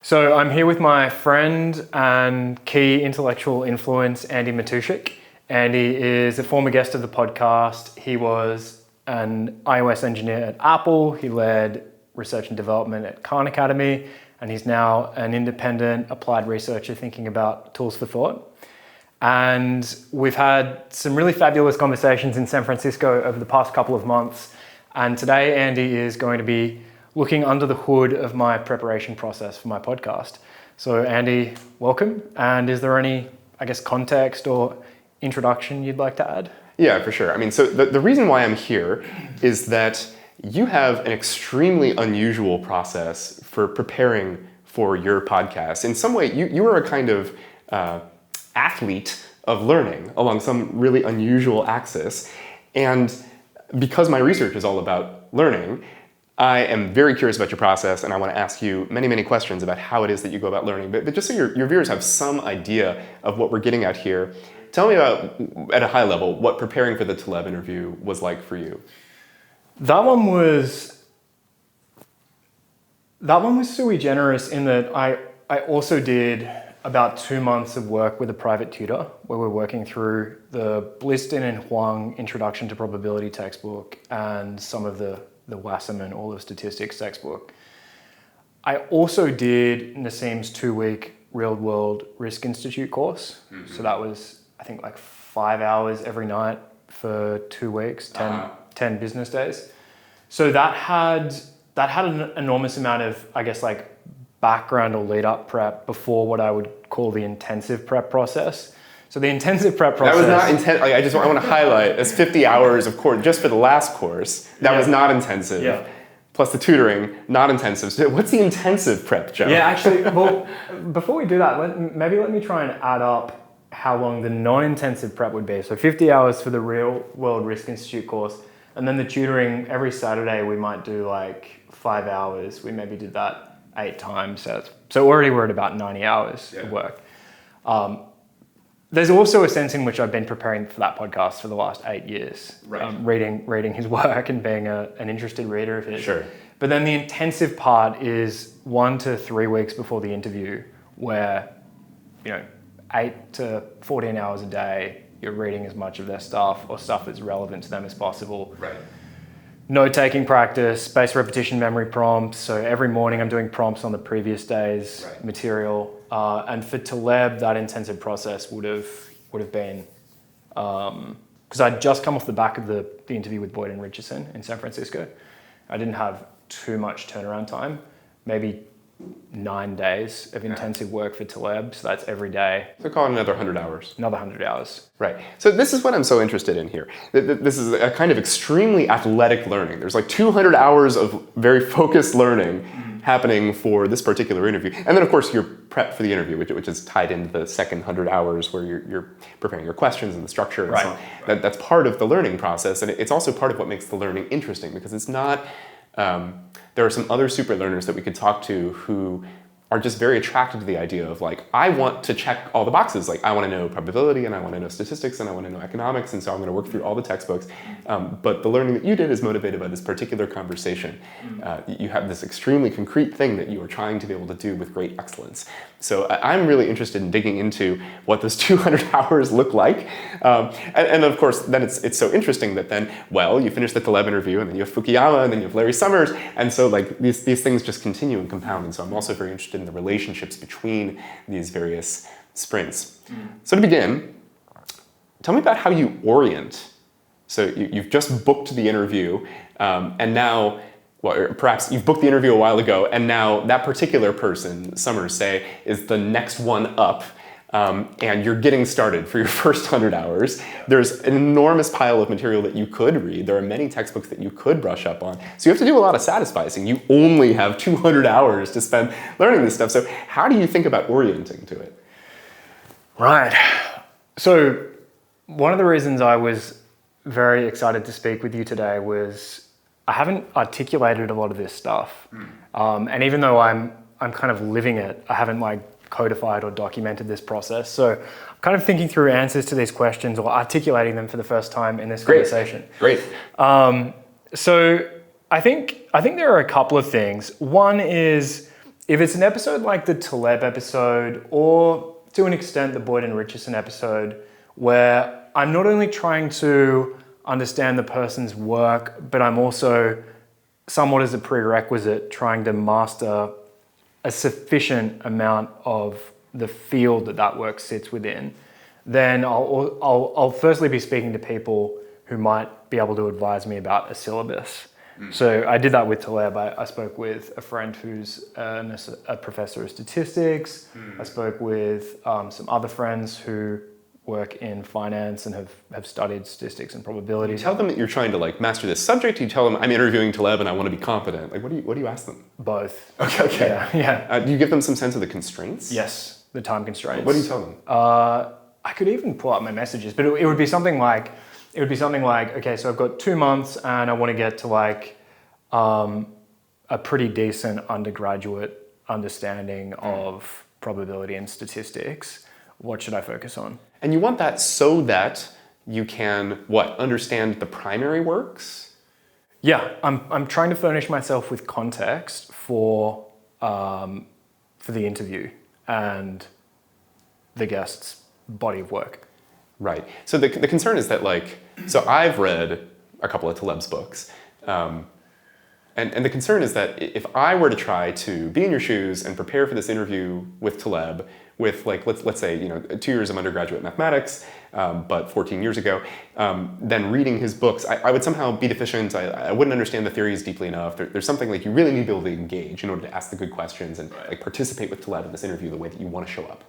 So I'm here with my friend and key intellectual influence, Andy Matuschak. Andy is a former guest of the podcast. He was an iOS engineer at Apple. He led research and development at Khan Academy, and he's now an independent applied researcher thinking about tools for thought. And we've had some really fabulous conversations in San Francisco over the past couple of months. And today, Andy is going to be looking under the hood of my preparation process for my podcast. So Andy, welcome. And is there any, context or introduction you'd like to add? Yeah, for sure. So the reason why I'm here is that you have an extremely unusual process for preparing for your podcast. In some way, you are a kind of athlete of learning along some really unusual axis. And because my research is all about learning, I am very curious about your process, and I want to ask you many, many questions about how it is that you go about learning. But just so your viewers have some idea of what we're getting at here, tell me about, at a high level, what preparing for the Taleb interview was like for you. That one was sui generis in that I also did about 2 months of work with a private tutor where we're working through the Bliston and Huang Introduction to Probability textbook and some of the Wasserman All of Statistics textbook. I also did Nassim's 2-week Real World Risk Institute course. Mm-hmm. So that was, 5 hours every night for 2 weeks, 10 business days. So that had an enormous amount of, background or lead up prep before what I would call the intensive prep process. So the intensive prep process... That was not intense. I want to highlight, that's 50 hours of course, just for the last course. That was not intensive. Yeah. Plus the tutoring, not intensive. So what's the intensive prep, Joe? Yeah, actually, well, before we do that, let me try and add up how long the non-intensive prep would be. So 50 hours for the Real World Risk Institute course, and then the tutoring, every Saturday we might do 5 hours. We maybe did that 8 times. So already we're at about 90 hours of work. There's also a sense in which I've been preparing for that podcast for the last 8 years, reading his work and being an interested reader of his. Sure. But then the intensive part is 1 to 3 weeks before the interview, where 8 to 14 hours a day, you're reading as much of their stuff or stuff that's relevant to them as possible. Right. Note-taking practice, spaced repetition memory prompts. So every morning I'm doing prompts on the previous day's material. And for Taleb, that intensive process would have been, because I'd just come off the back of the interview with Boyd and Richardson in San Francisco. I didn't have too much turnaround time, maybe 9 days of intensive work for Taleb. So that's every day. So call it another 100 hours. Another 100 hours. Right. So this is what I'm so interested in here. This is a kind of extremely athletic learning. There's 200 hours of very focused learning happening for this particular interview. And then, of course, your prep for the interview, which is tied into the second 100 hours where you're preparing your questions and the structure and so on. That's part of the learning process. And it's also part of what makes the learning interesting, because it's not... there are some other super learners that we could talk to who are just very attracted to the idea of I want to check all the boxes. I want to know probability, and I want to know statistics, and I want to know economics, and so I'm going to work through all the textbooks. But the learning that you did is motivated by this particular conversation. You have this extremely concrete thing that you are trying to be able to do with great excellence. So I'm really interested in digging into what those 200 hours look like. And of course, then it's so interesting that then, you finish the Taleb interview, and then you have Fukuyama, and then you have Larry Summers, and so these things just continue and compound. And so I'm also very interested in the relationships between these various sprints. So to begin, tell me about how you orient. So you've just booked the interview, and now, or perhaps you've booked the interview a while ago, and now that particular person, Summers, say, is the next one up, and you're getting started for your first 100 hours. There's an enormous pile of material that you could read. There are many textbooks that you could brush up on. So you have to do a lot of satisficing. You only have 200 hours to spend learning this stuff. So how do you think about orienting to it? Right. So one of the reasons I was very excited to speak with you today was I haven't articulated a lot of this stuff. And even though I'm kind of living it, I haven't codified or documented this process. So I'm kind of thinking through answers to these questions or articulating them for the first time in this conversation. Great. So I think there are a couple of things. One is if it's an episode like the Taleb episode, or to an extent the Boyd and Richardson episode, where I'm not only trying to understand the person's work, but I'm also, somewhat as a prerequisite, trying to master a sufficient amount of the field that work sits within, then I'll firstly be speaking to people who might be able to advise me about a syllabus. So I did that with Taleb. I spoke with a friend who's a professor of statistics. I spoke with some other friends who work in finance and have studied statistics and probability. You tell them that you're trying to like master this subject. You tell them I'm interviewing Taleb and I want to be competent. Like, what do you ask them? Both. Okay. Yeah. Do you give them some sense of the constraints? Yes, the time constraints. What do you tell them? I could even pull up my messages, but it would be something like, okay, so I've got 2 months and I want to get to like a pretty decent undergraduate understanding of probability and statistics. What should I focus on? And you want that so that you can, understand the primary works? Yeah, I'm trying to furnish myself with context for the interview and the guest's body of work. Right. So the concern is that so I've read a couple of Taleb's books, and the concern is that if I were to try to be in your shoes and prepare for this interview with Taleb, with let's say 2 years of undergraduate mathematics, but 14 years ago, then reading his books, I would somehow be deficient. I wouldn't understand the theories deeply enough. There's something you really need to be able to engage in order to ask the good questions and participate with Taleb in this interview the way that you want to show up.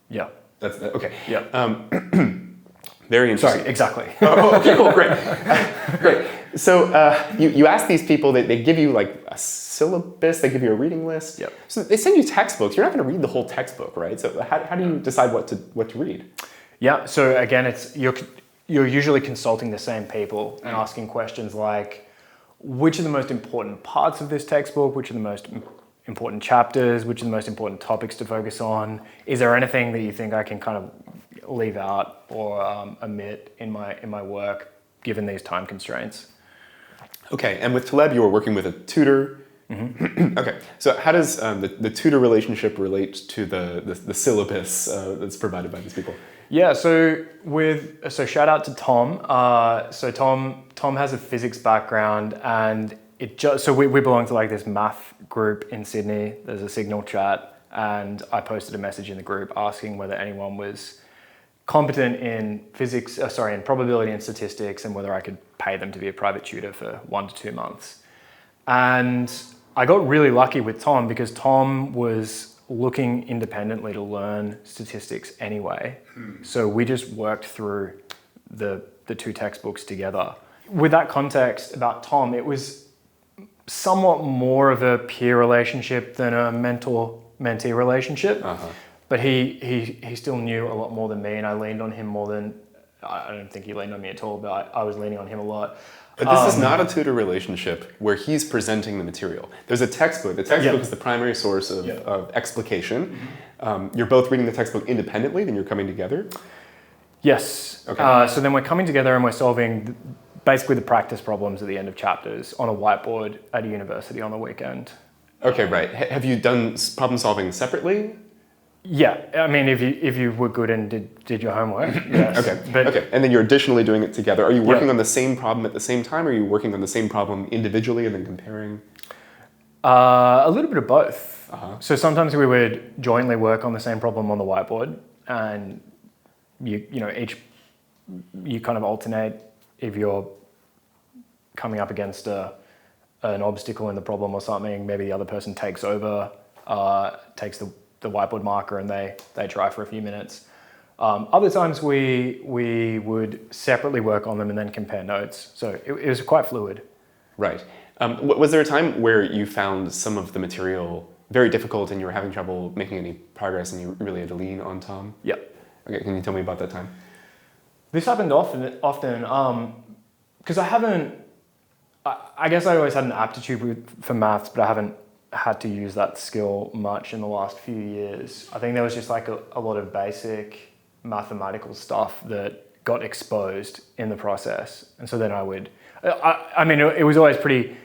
Yeah. That's okay. Yeah. Very interesting. Sorry, exactly. Okay, cool, great. Great. So you ask these people, they give you a syllabus, they give you a reading list. Yep. So they send you textbooks. You're not going to read the whole textbook, right? So how do you decide what to read? Yeah, so again, you're usually consulting the same people and asking questions like, which are the most important parts of this textbook? Which are the most important chapters? Which are the most important topics to focus on? Is there anything that you think I can kind of leave out or omit in my work, given these time constraints? Okay, and with Taleb, you were working with a tutor. Mm-hmm. Okay, so how does the tutor relationship relate to the syllabus that's provided by these people? Yeah, so shout out to Tom. So Tom has a physics background, and so we belong to this math group in Sydney. There's a Signal chat, and I posted a message in the group asking whether anyone was competent in in probability and statistics, and whether I could pay them to be a private tutor for 1 to 2 months. And I got really lucky with Tom because Tom was looking independently to learn statistics anyway. So we just worked through the 2 textbooks together. With that context about Tom, it was somewhat more of a peer relationship than a mentor-mentee relationship. Uh-huh. But he still knew a lot more than me, and I leaned on him more than, I don't think he leaned on me at all, but I was leaning on him a lot. But this is not a tutor relationship where he's presenting the material. There's a textbook. The textbook is the primary source of explication. Mm-hmm. You're both reading the textbook independently, then you're coming together? Yes. Okay. So then we're coming together and we're solving basically the practice problems at the end of chapters on a whiteboard at a university on the weekend. Okay, right. Have you done problem solving separately? Yeah, I mean, if you were good and did your homework, yes. Okay, and then you're additionally doing it together. Are you working on the same problem at the same time, or are you working on the same problem individually and then comparing? A little bit of both. Uh-huh. So sometimes we would jointly work on the same problem on the whiteboard, and you kind of alternate if you're coming up against an obstacle in the problem or something. Maybe the other person takes over, takes the whiteboard marker, and they try for a few minutes. Other times we would separately work on them and then compare notes. So it was quite fluid. Right. Was there a time where you found some of the material very difficult and you were having trouble making any progress and you really had to lean on Tom? Yeah. Okay, can you tell me about that time? This happened often because I guess I always had an aptitude for maths, but I haven't had to use that skill much in the last few years. I think there was just a lot of basic mathematical stuff that got exposed in the process. And so then I mean, it was always pretty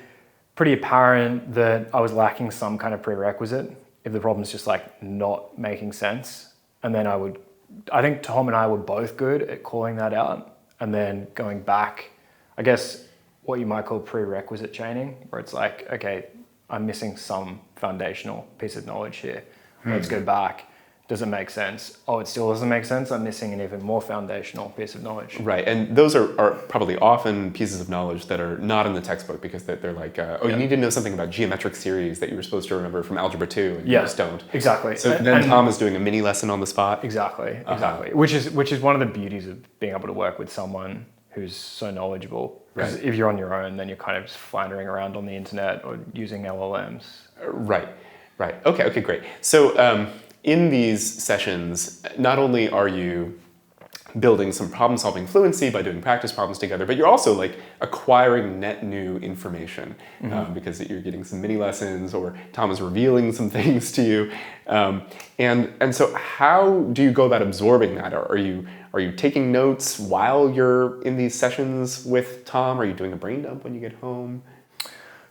pretty apparent that I was lacking some kind of prerequisite if the problem's just like not making sense. And then I think Tom and I were both good at calling that out and then going back, I guess what you might call prerequisite chaining, where it's like, okay, I'm missing some foundational piece of knowledge here. Let's go back. Does it make sense? Oh, it still doesn't make sense. I'm missing an even more foundational piece of knowledge. Right, and those are probably often pieces of knowledge that are not in the textbook because they're like, you need to know something about geometric series that you were supposed to remember from Algebra 2, and you just don't. Exactly. So then Tom is doing a mini lesson on the spot. Exactly. Which is one of the beauties of being able to work with someone who's so knowledgeable. Because if you're on your own, then you're kind of just floundering around on the internet or using LLMs. Right. Okay, great. So in these sessions, not only are you building some problem-solving fluency by doing practice problems together, but you're also like acquiring net new information because you're getting some mini lessons, or Tom is revealing some things to you. And so how do you go about absorbing that? Are you taking notes while you're in these sessions with Tom? Are you doing a brain dump when you get home?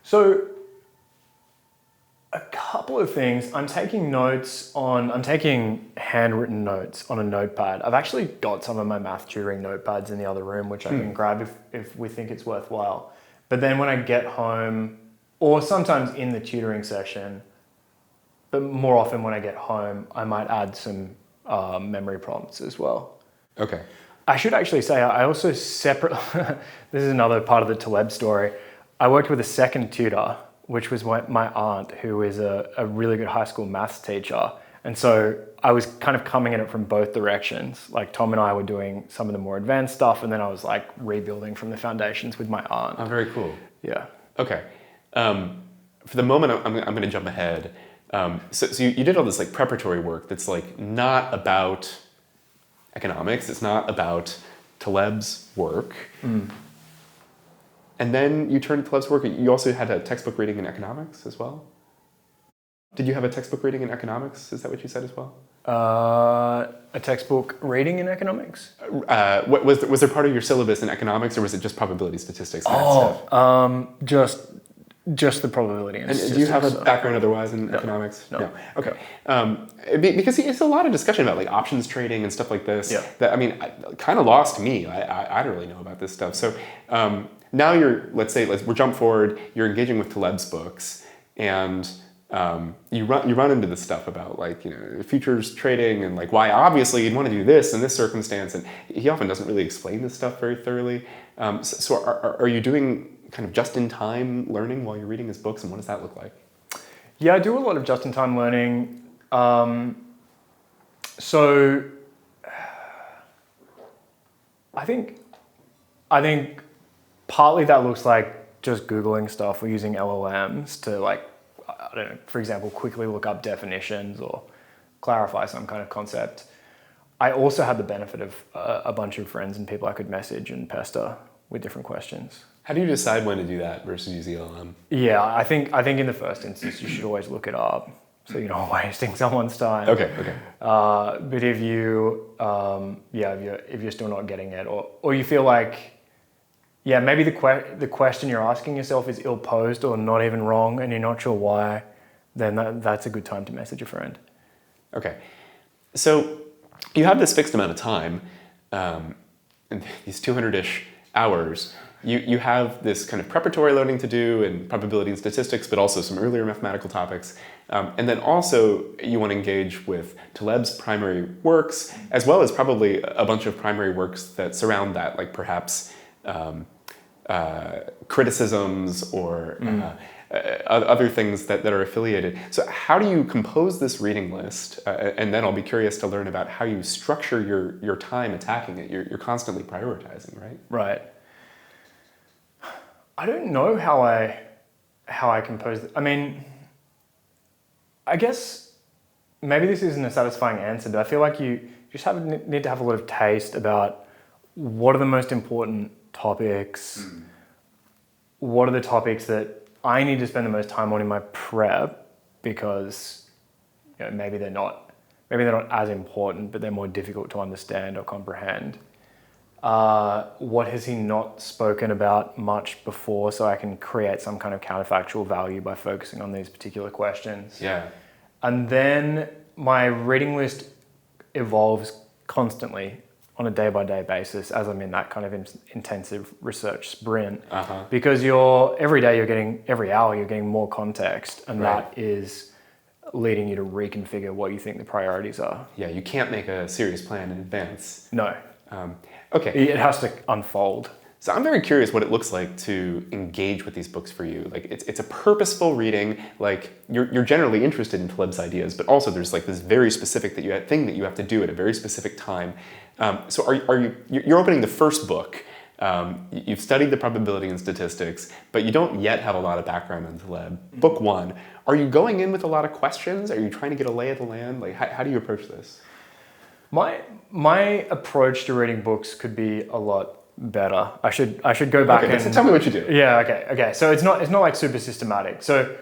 So a couple of things. I'm taking handwritten notes on a notepad. I've actually got some of my math tutoring notepads in the other room, which I can grab if we think it's worthwhile. But then when I get home, or sometimes in the tutoring session, but more often when I get home, I might add some memory prompts as well. Okay. I should actually say, I also this is another part of the Taleb story. I worked with a second tutor, which was my aunt, who is a really good high school maths teacher. And so I was kind of coming at it from both directions. Like Tom and I were doing some of the more advanced stuff, and then I was like rebuilding from the foundations with my aunt. Oh, very cool. Yeah. Okay. For the moment, I'm going to jump ahead. So you did all this like preparatory work that's like not about economics. It's not about Taleb's work. And then you turned to Taleb's work. You also had a textbook reading in economics as well? Did you have a textbook reading in economics? Is that what you said as well? A textbook reading in economics? Was there part of your syllabus in economics, or was it just probability statistics? And Just the probability and statistics. Do you have a background otherwise in economics? No. Okay. Because it's a lot of discussion about like options trading and stuff like this. Yeah. That kind of lost me. I don't really know about this stuff. So now we'll jump forward. You're engaging with Taleb's books, and you run into this stuff about like futures trading and like why obviously you'd want to do this in this circumstance, and he often doesn't really explain this stuff very thoroughly. So are you doing kind of just-in-time learning while you're reading his books, and what does that look like? Yeah, I do a lot of just-in-time learning. So I think partly that looks like just Googling stuff or using LLMs to like, I don't know, for example, quickly look up definitions or clarify some kind of concept. I also had the benefit of a bunch of friends and people I could message and pester with different questions. How do you decide when to do that versus use the LLM? Yeah, I think in the first instance you should always look it up, so you're not wasting someone's time. Okay. But if you're still not getting it, or you feel like, maybe the question you're asking yourself is ill posed or not even wrong, and you're not sure why, then that's a good time to message a friend. Okay, so you have this fixed amount of time, these 200-ish hours. You have this kind of preparatory learning to do in probability and statistics, but also some earlier mathematical topics. And then also you want to engage with Taleb's primary works, as well as probably a bunch of primary works that surround that, like perhaps criticisms or other things that are affiliated. So how do you compose this reading list? And then I'll be curious to learn about how you structure your time attacking it. You're constantly prioritizing, right? Right. I don't know how I compose it. I mean, I guess maybe this isn't a satisfying answer, but I feel like you just need to have a lot of taste about what are the most important topics, what are the topics that I need to spend the most time on in my prep, because maybe they're not as important, but they're more difficult to understand or comprehend. what has he not spoken about much before, so I can create some kind of counterfactual value by focusing on these particular questions. Yeah. And then my reading list evolves constantly on a day-by-day basis as I'm in that kind of intensive research sprint. Because every hour you're getting more context, and Right. that is leading you to reconfigure what you think the priorities are. Yeah, you can't make a serious plan in advance. No. Okay. It has to unfold. So I'm very curious what it looks like to engage with these books for you. Like it's a purposeful reading. Like you're generally interested in Taleb's ideas, but also there's like this very specific thing that you have to do at a very specific time. So you're opening the first book. You've studied the probability and statistics, but you don't yet have a lot of background on Taleb. Book one. Are you going in with a lot of questions? Are you trying to get a lay of the land? Like how do you approach this? My approach to reading books could be a lot better. I should go back and tell me what you do. Yeah, okay. So it's not like super systematic. So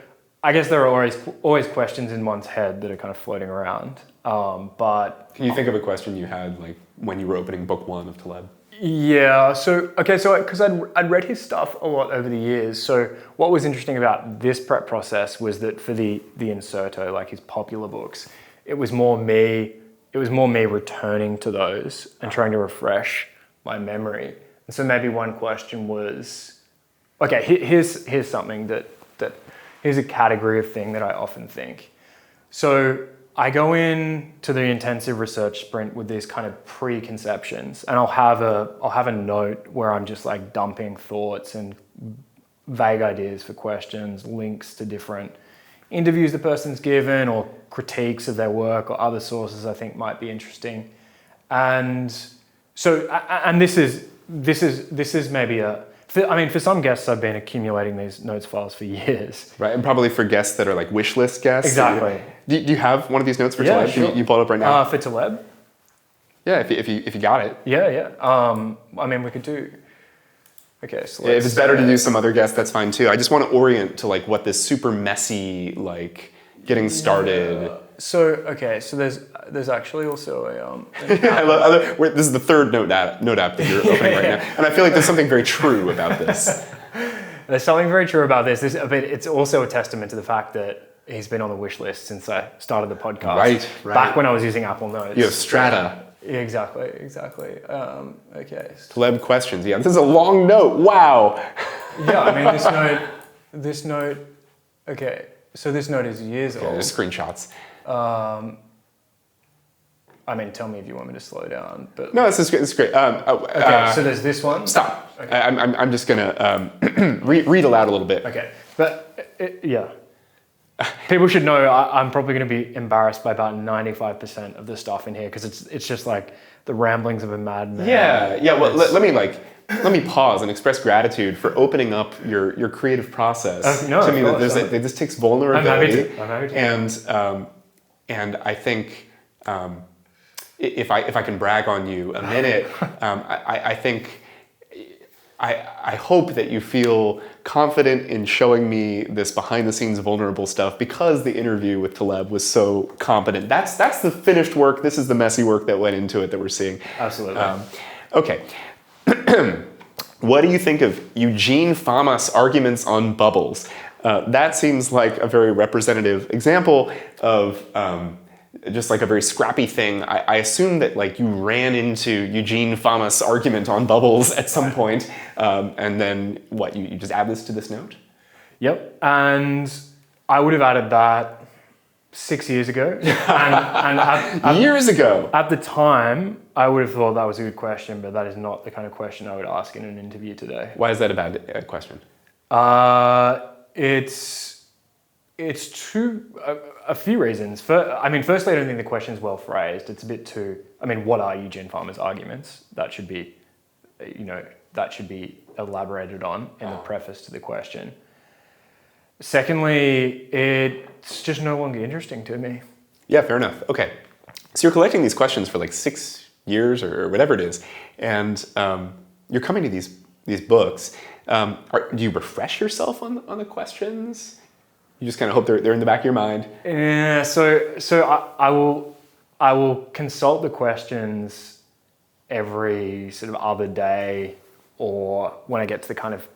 I guess there are always questions in one's head that are kind of floating around. But can you think of a question you had like when you were opening book one of Taleb? Yeah. So because I'd read his stuff a lot over the years. So what was interesting about this prep process was that for the inserto, like his popular books, it was more me returning to those and trying to refresh my memory. And so maybe one question was, okay, here's something here's a category of thing that I often think. So I go into the intensive research sprint with these kind of preconceptions, and I'll have a note where I'm just like dumping thoughts and vague ideas for questions, links to different interviews the person's given, or critiques of their work, or other sources I think might be interesting. And so, and this is maybe for some guests, I've been accumulating these notes files for years. Right, and probably for guests that are like wish list guests. Exactly. Do you have one of these notes for Yeah, Taleb? sure. You pull it up right now? For Taleb? Yeah, if you got it. Yeah. I mean, we could do. Okay, so if it's better to do some other guests, that's fine too. I just want to orient to like what this super messy, like getting started. Yeah. So there's actually also a this is the third note app that you're opening right now, and I feel like there's something very true about this. There's something very true about this. But it's also a testament to the fact that he's been on the wish list since I started the podcast. Right. Back when I was using Apple Notes. You have Strata. Exactly. Okay. Taleb questions. Yeah, this is a long note. Wow. Yeah, I mean this note. Okay, so this note is years old. There's screenshots. I mean, tell me if you want me to slow down. But no, this is great. Okay, so there's this one. Stop. Okay. I'm just gonna read aloud a little bit. Okay, but yeah. People should know I'm probably going to be embarrassed by about 95% of the stuff in here because it's just like the ramblings of a madman. Yeah. Well, let me pause and express gratitude for opening up your creative process to me. This takes vulnerability. I'm happy to. And I think if I can brag on you a minute, I think. I hope that you feel confident in showing me this behind-the-scenes vulnerable stuff because the interview with Taleb was so competent. That's the finished work. This is the messy work that went into it that we're seeing. Absolutely. Okay. What do you think of Eugene Fama's arguments on bubbles? That seems like a very representative example of just like a very scrappy thing. I assume that like you ran into Eugene Fama's argument on bubbles at some point, and then what, you just add this to this note? Yep, and I would have added that 6 years ago. and years ago? At the time, I would have thought that was a good question, but that is not the kind of question I would ask in an interview today. Why is that a bad question? It's a few reasons. Firstly, I don't think the question is well phrased. It's a bit too. What are Eugene Fama's arguments? That should be, elaborated on in the preface to the question. Secondly, it's just no longer interesting to me. Yeah, fair enough. Okay, so you're collecting these questions for like 6 years or whatever it is, and you're coming to these books. Do you refresh yourself on the questions? You just kind of hope they're in the back of your mind. Yeah. So I will consult the questions every sort of other day, or when I get to the kind of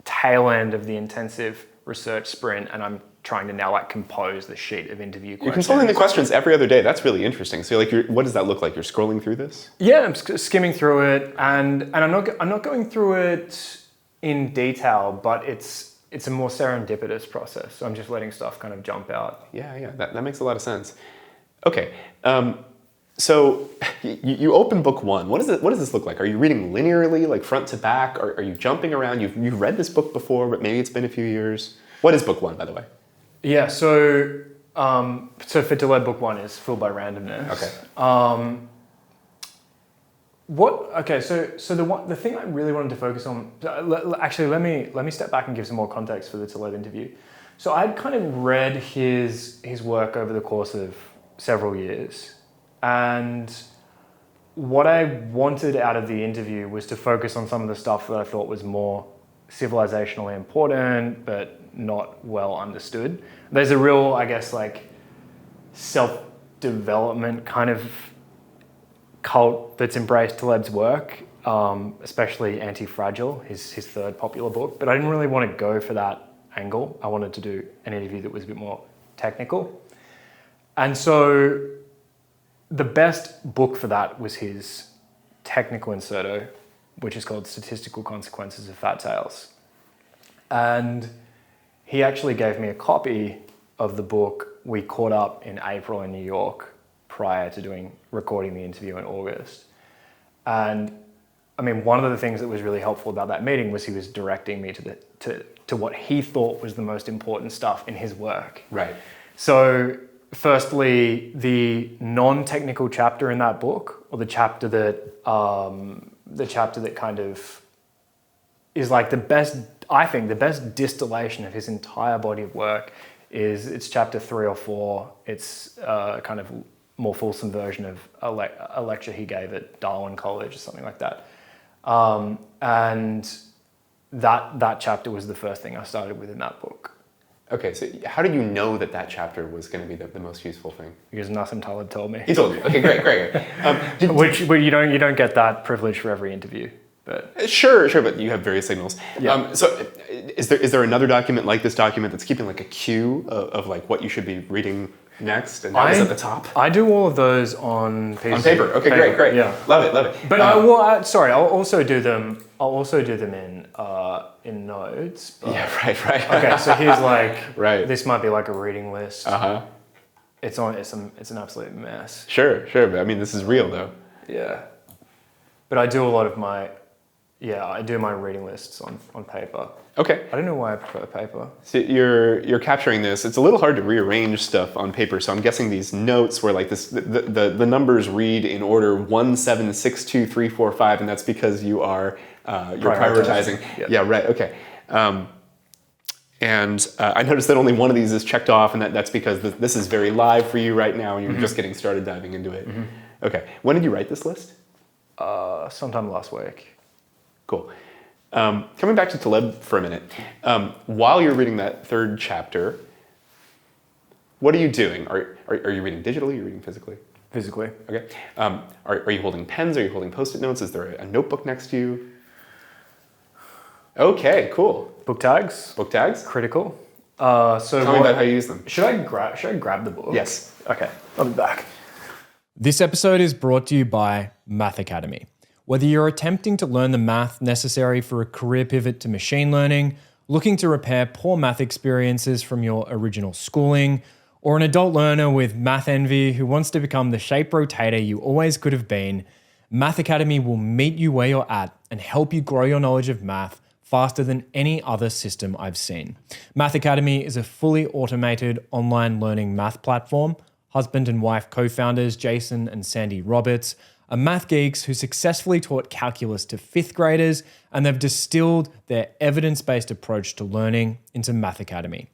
tail end of the intensive research sprint and I'm trying to now like compose the sheet of interview questions. You're consulting the questions every other day. That's really interesting. So like, what does that look like? You're scrolling through this? Yeah, I'm skimming through it, and I'm not going through it in detail, but it's a more serendipitous process. So I'm just letting stuff kind of jump out. Yeah, that makes a lot of sense. Okay, so you open book one. What does this look like? Are you reading linearly, like front to back? Are you jumping around? You've read this book before, but maybe it's been a few years. What is book one, by the way? Yeah, so for Taleb, book one is Filled by Randomness. Okay. So the thing I really wanted to focus on, actually let me step back and give some more context for the Taleb interview. So I'd kind of read his work over the course of several years, and what I wanted out of the interview was to focus on some of the stuff that I thought was more civilizationally important but not well understood. There's a real, I guess, like self-development kind of cult that's embraced Taleb's work, especially Anti-Fragile, his third popular book. But I didn't really want to go for that angle. I wanted to do an interview that was a bit more technical. And so the best book for that was his technical inserto, which is called Statistical Consequences of Fat Tails. And he actually gave me a copy of the book. We caught up in April in New York prior to recording the interview in August. And I mean, one of the things that was really helpful about that meeting was he was directing me to what he thought was the most important stuff in his work. Right. So firstly, the non-technical chapter in that book, or the chapter that kind of is like the best distillation of his entire body of work it's chapter 3 or 4. It's kind of more fulsome version of a lecture he gave at Darwin College or something like that. And that chapter was the first thing I started with in that book. Okay, so how did you know that chapter was going to be the most useful thing? Because Nassim Taleb told me. He told you. Okay, great. Which you don't get that privilege for every interview. But Sure, but you have various signals. Yeah. So is there another document like this document that's keeping like a queue of like what you should be reading next, and that is at the top? I do all of those on On paper. Okay, great. Yeah. Love it. But I'll also do them in notes. But Yeah, right. okay, so here's like Right. This might be like a reading list. Uh-huh. It's an absolute mess. Sure, but I mean, this is real though. Yeah. But I do a lot of my reading lists on paper. Okay. I don't know why I prefer paper. So you're capturing this. It's a little hard to rearrange stuff on paper, so I'm guessing these notes where like this the numbers read in order 1, 7, 6, 2, 3, 4, 5, and that's because you're prioritizing. Yep. Yeah, right. Okay. And I noticed that only one of these is checked off, and that's because this is very live for you right now, and you're just getting started diving into it. Mm-hmm. Okay. When did you write this list? Sometime last week. Cool. Coming back to Taleb for a minute, while you're reading that third chapter, what are you doing? Are you reading digitally? Are you reading physically? Physically. Okay. Are you holding pens? Are you holding Post-it notes? Is there a notebook next to you? Okay, cool. Book tags. Book tags? Critical. Tell me about how you use them. Should I grab the book? Yes. Okay, I'll be back. This episode is brought to you by Math Academy. Whether you're attempting to learn the math necessary for a career pivot to machine learning, looking to repair poor math experiences from your original schooling, or an adult learner with math envy who wants to become the shape rotator you always could have been, Math Academy will meet you where you're at and help you grow your knowledge of math faster than any other system I've seen. Math Academy is a fully automated online learning math platform. Husband and wife co-founders Jason and Sandy Roberts are math geeks who successfully taught calculus to 5th graders, and they've distilled their evidence-based approach to learning into Math Academy.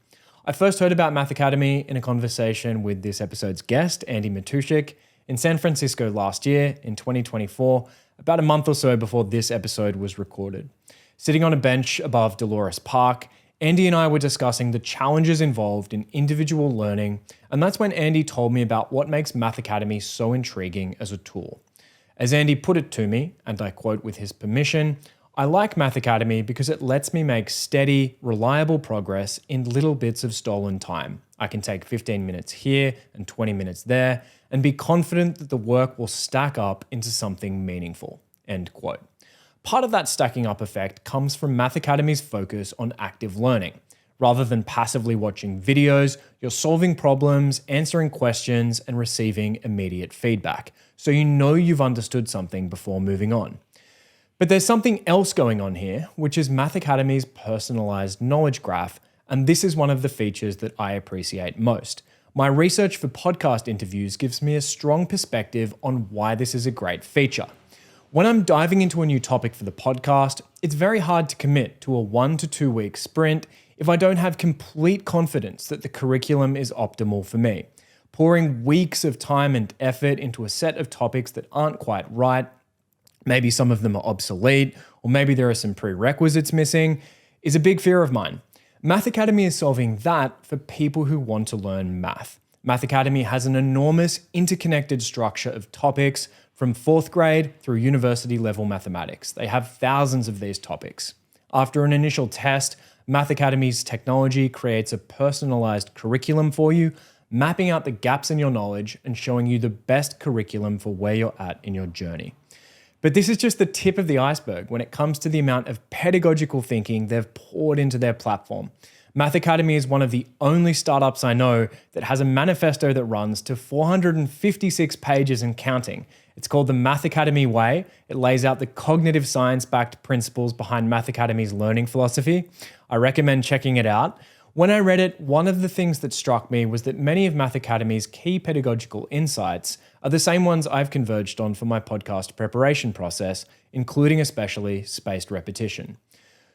I first heard about Math Academy in a conversation with this episode's guest, Andy Matuschak, in San Francisco last year, in 2024, about a month or so before this episode was recorded. Sitting on a bench above Dolores Park, Andy and I were discussing the challenges involved in individual learning, and that's when Andy told me about what makes Math Academy so intriguing as a tool. As Andy put it to me, and I quote with his permission, "I like Math Academy because it lets me make steady, reliable progress in little bits of stolen time. I can take 15 minutes here and 20 minutes there and be confident that the work will stack up into something meaningful." End quote. Part of that stacking up effect comes from Math Academy's focus on active learning. Rather than passively watching videos, you're solving problems, answering questions, and receiving immediate feedback, so you know you've understood something before moving on. But there's something else going on here, which is Math Academy's personalized knowledge graph, and this is one of the features that I appreciate most. My research for podcast interviews gives me a strong perspective on why this is a great feature. When I'm diving into a new topic for the podcast, it's very hard to commit to a 1 to 2 week sprint if I don't have complete confidence that the curriculum is optimal for me. Pouring weeks of time and effort into a set of topics that aren't quite right, maybe some of them are obsolete, or maybe there are some prerequisites missing, is a big fear of mine. Math Academy is solving that for people who want to learn math. Math Academy has an enormous interconnected structure of topics from 4th grade through university level mathematics. They have thousands of these topics. After an initial test, Math Academy's technology creates a personalized curriculum for you, mapping out the gaps in your knowledge and showing you the best curriculum for where you're at in your journey. But this is just the tip of the iceberg when it comes to the amount of pedagogical thinking they've poured into their platform. Math Academy is one of the only startups I know that has a manifesto that runs to 456 pages and counting. It's called the Math Academy Way. It lays out the cognitive science-backed principles behind Math Academy's learning philosophy. I recommend checking it out. When I read it, one of the things that struck me was that many of Math Academy's key pedagogical insights are the same ones I've converged on for my podcast preparation process, including especially spaced repetition.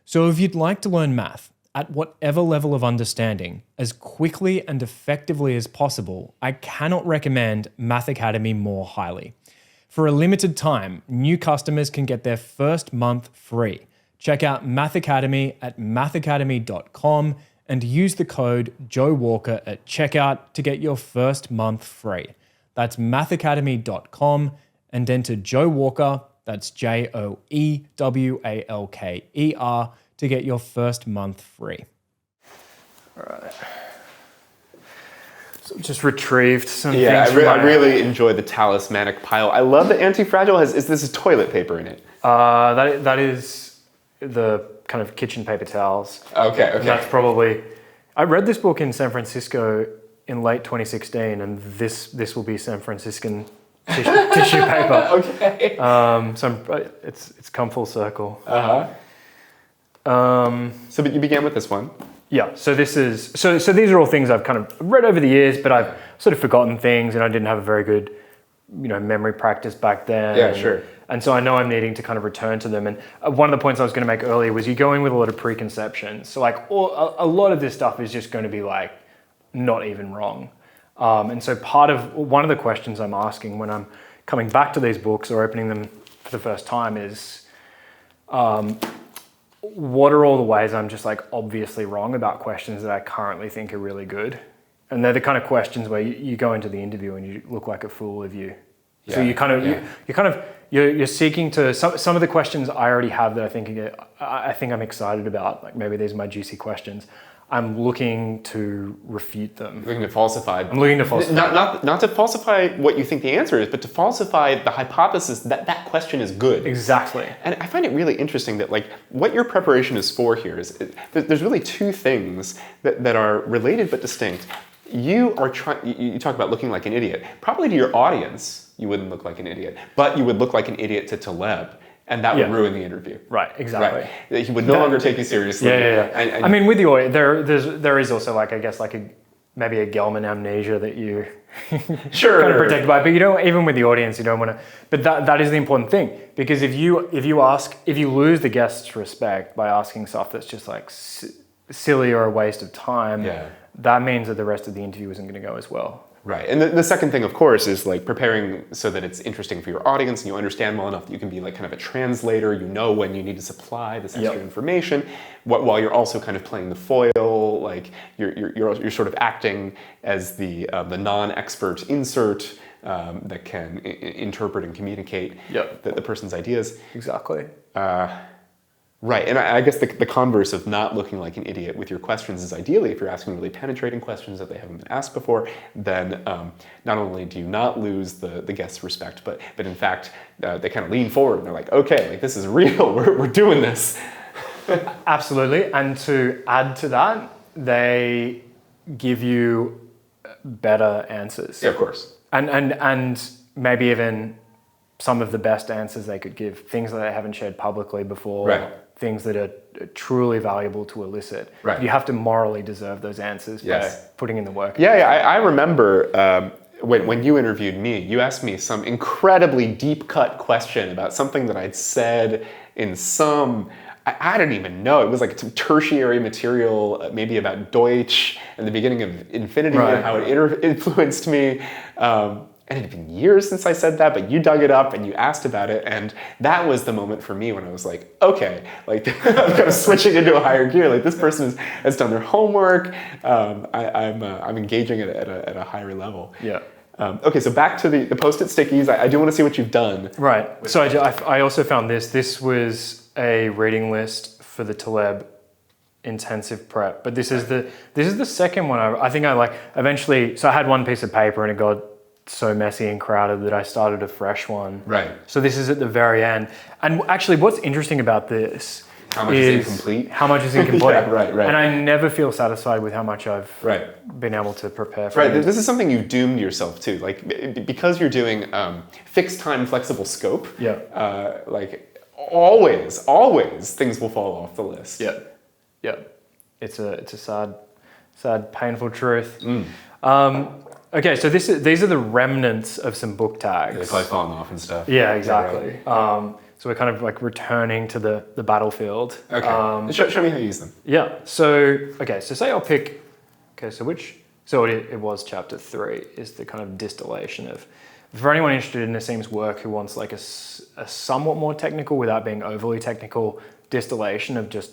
So if you'd like to learn math at whatever level of understanding as quickly and effectively as possible, I cannot recommend Math Academy more highly. For a limited time, new customers can get their first month free. Check out Math Academy at mathacademy.com and use the code Joe Walker at checkout to get your first month free. That's mathacademy.com and enter Joe Walker, that's JOEWALKER, to get your first month free. All right. So just retrieved some things. I really enjoy the talismanic pile. I love that Anti-Fragile is this is toilet paper in it. That is the kind of kitchen paper towels. Okay. And that's probably, I read this book in San Francisco in late 2016, and this will be San Franciscan tissue paper. Okay. So it's come full circle. So but you began with this one. Yeah, so this is so these are all things I've kind of read over the years, but I've sort of forgotten things, and I didn't have a very good, memory practice back then. Yeah, sure. And so I know I'm needing to kind of return to them. And one of the points I was going to make earlier was you go in with a lot of preconceptions. So like a lot of this stuff is just going to be like not even wrong. And so one of the questions I'm asking when I'm coming back to these books or opening them for the first time is, what are all the ways I'm just like obviously wrong about questions that I currently think are really good? And they're the kind of questions where you go into the interview and you look like a fool if you. Yeah, so you're seeking to some of the questions I already have that I think I'm excited about. Like maybe these are my juicy questions. I'm looking to refute them. Looking to falsify. I'm looking to falsify. Not to falsify what you think the answer is, but to falsify the hypothesis that question is good. Exactly. And I find it really interesting that like what your preparation is for here is there's really two things that are related but distinct. You talk about looking like an idiot. Probably to your audience, you wouldn't look like an idiot, but you would look like an idiot to Taleb. And that would ruin the interview. Right, exactly. Right. He would no longer take you seriously. Yeah. And I mean, with the audience, there is also like, I guess like maybe a Gelman amnesia that you sure kind of protected by. But even with the audience, you don't want to. But that is the important thing, because if you lose the guest's respect by asking stuff that's just like silly or a waste of time, that means that the rest of the interview isn't going to go as well. Right. And the second thing, of course, is like preparing so that it's interesting for your audience and you understand well enough that you can be like kind of a translator. You know when you need to supply this extra information, while you're also kind of playing the foil. Like you're sort of acting as the non-expert insert that can interpret and communicate Yep. the person's ideas. Exactly. Right, and I guess the converse of not looking like an idiot with your questions is ideally if you're asking really penetrating questions that they haven't been asked before, then not only do you not lose the guest's respect, but in fact, they kind of lean forward and they're like, okay, like this is real, we're doing this. Absolutely, and to add to that, they give you better answers. Yeah, of course. And maybe even some of the best answers they could give, things that they haven't shared publicly before, Right. things that are truly valuable to elicit. Right. You have to morally deserve those answers Yes. by putting in the work. Yeah, I remember when you interviewed me, you asked me some incredibly deep-cut question about something that I'd said in some, I don't even know, it was like some tertiary material, maybe about Deutsch and the beginning of Infinity Right. and how it influenced me. And it had been years since I said that, but you dug it up and you asked about it, and that was the moment for me when I was like, okay, like I'm kind of switching into a higher gear. Like this person has done their homework. I'm engaging at a higher level. Yeah. Okay, so back to the Post-it stickies. I do want to see what you've done. Right. So I also found this. This was a reading list for the Taleb intensive prep, but this is the second one. I think I like eventually. So I had one piece of paper and it got so messy and crowded that I started a fresh one. Right. So this is at the very end. And actually what's interesting about this How much is incomplete? How much is incomplete. Yeah, right. And I never feel satisfied with how much I've Right. been able to prepare for. Right, this is something you've doomed yourself to. Like, because you're doing fixed time, flexible scope, Yeah. like always things will fall off the list. Yeah. Yeah. It's a sad, painful truth. Okay, so these are the remnants of some book tags. They've probably fallen off and stuff. Yeah, exactly. So we're kind of like returning to the battlefield. Okay. Show me how you use them. Yeah. So say I'll pick. Okay. So it was chapter 3 is the kind of distillation of. For anyone interested in Nassim's work who wants like a somewhat more technical without being overly technical distillation of just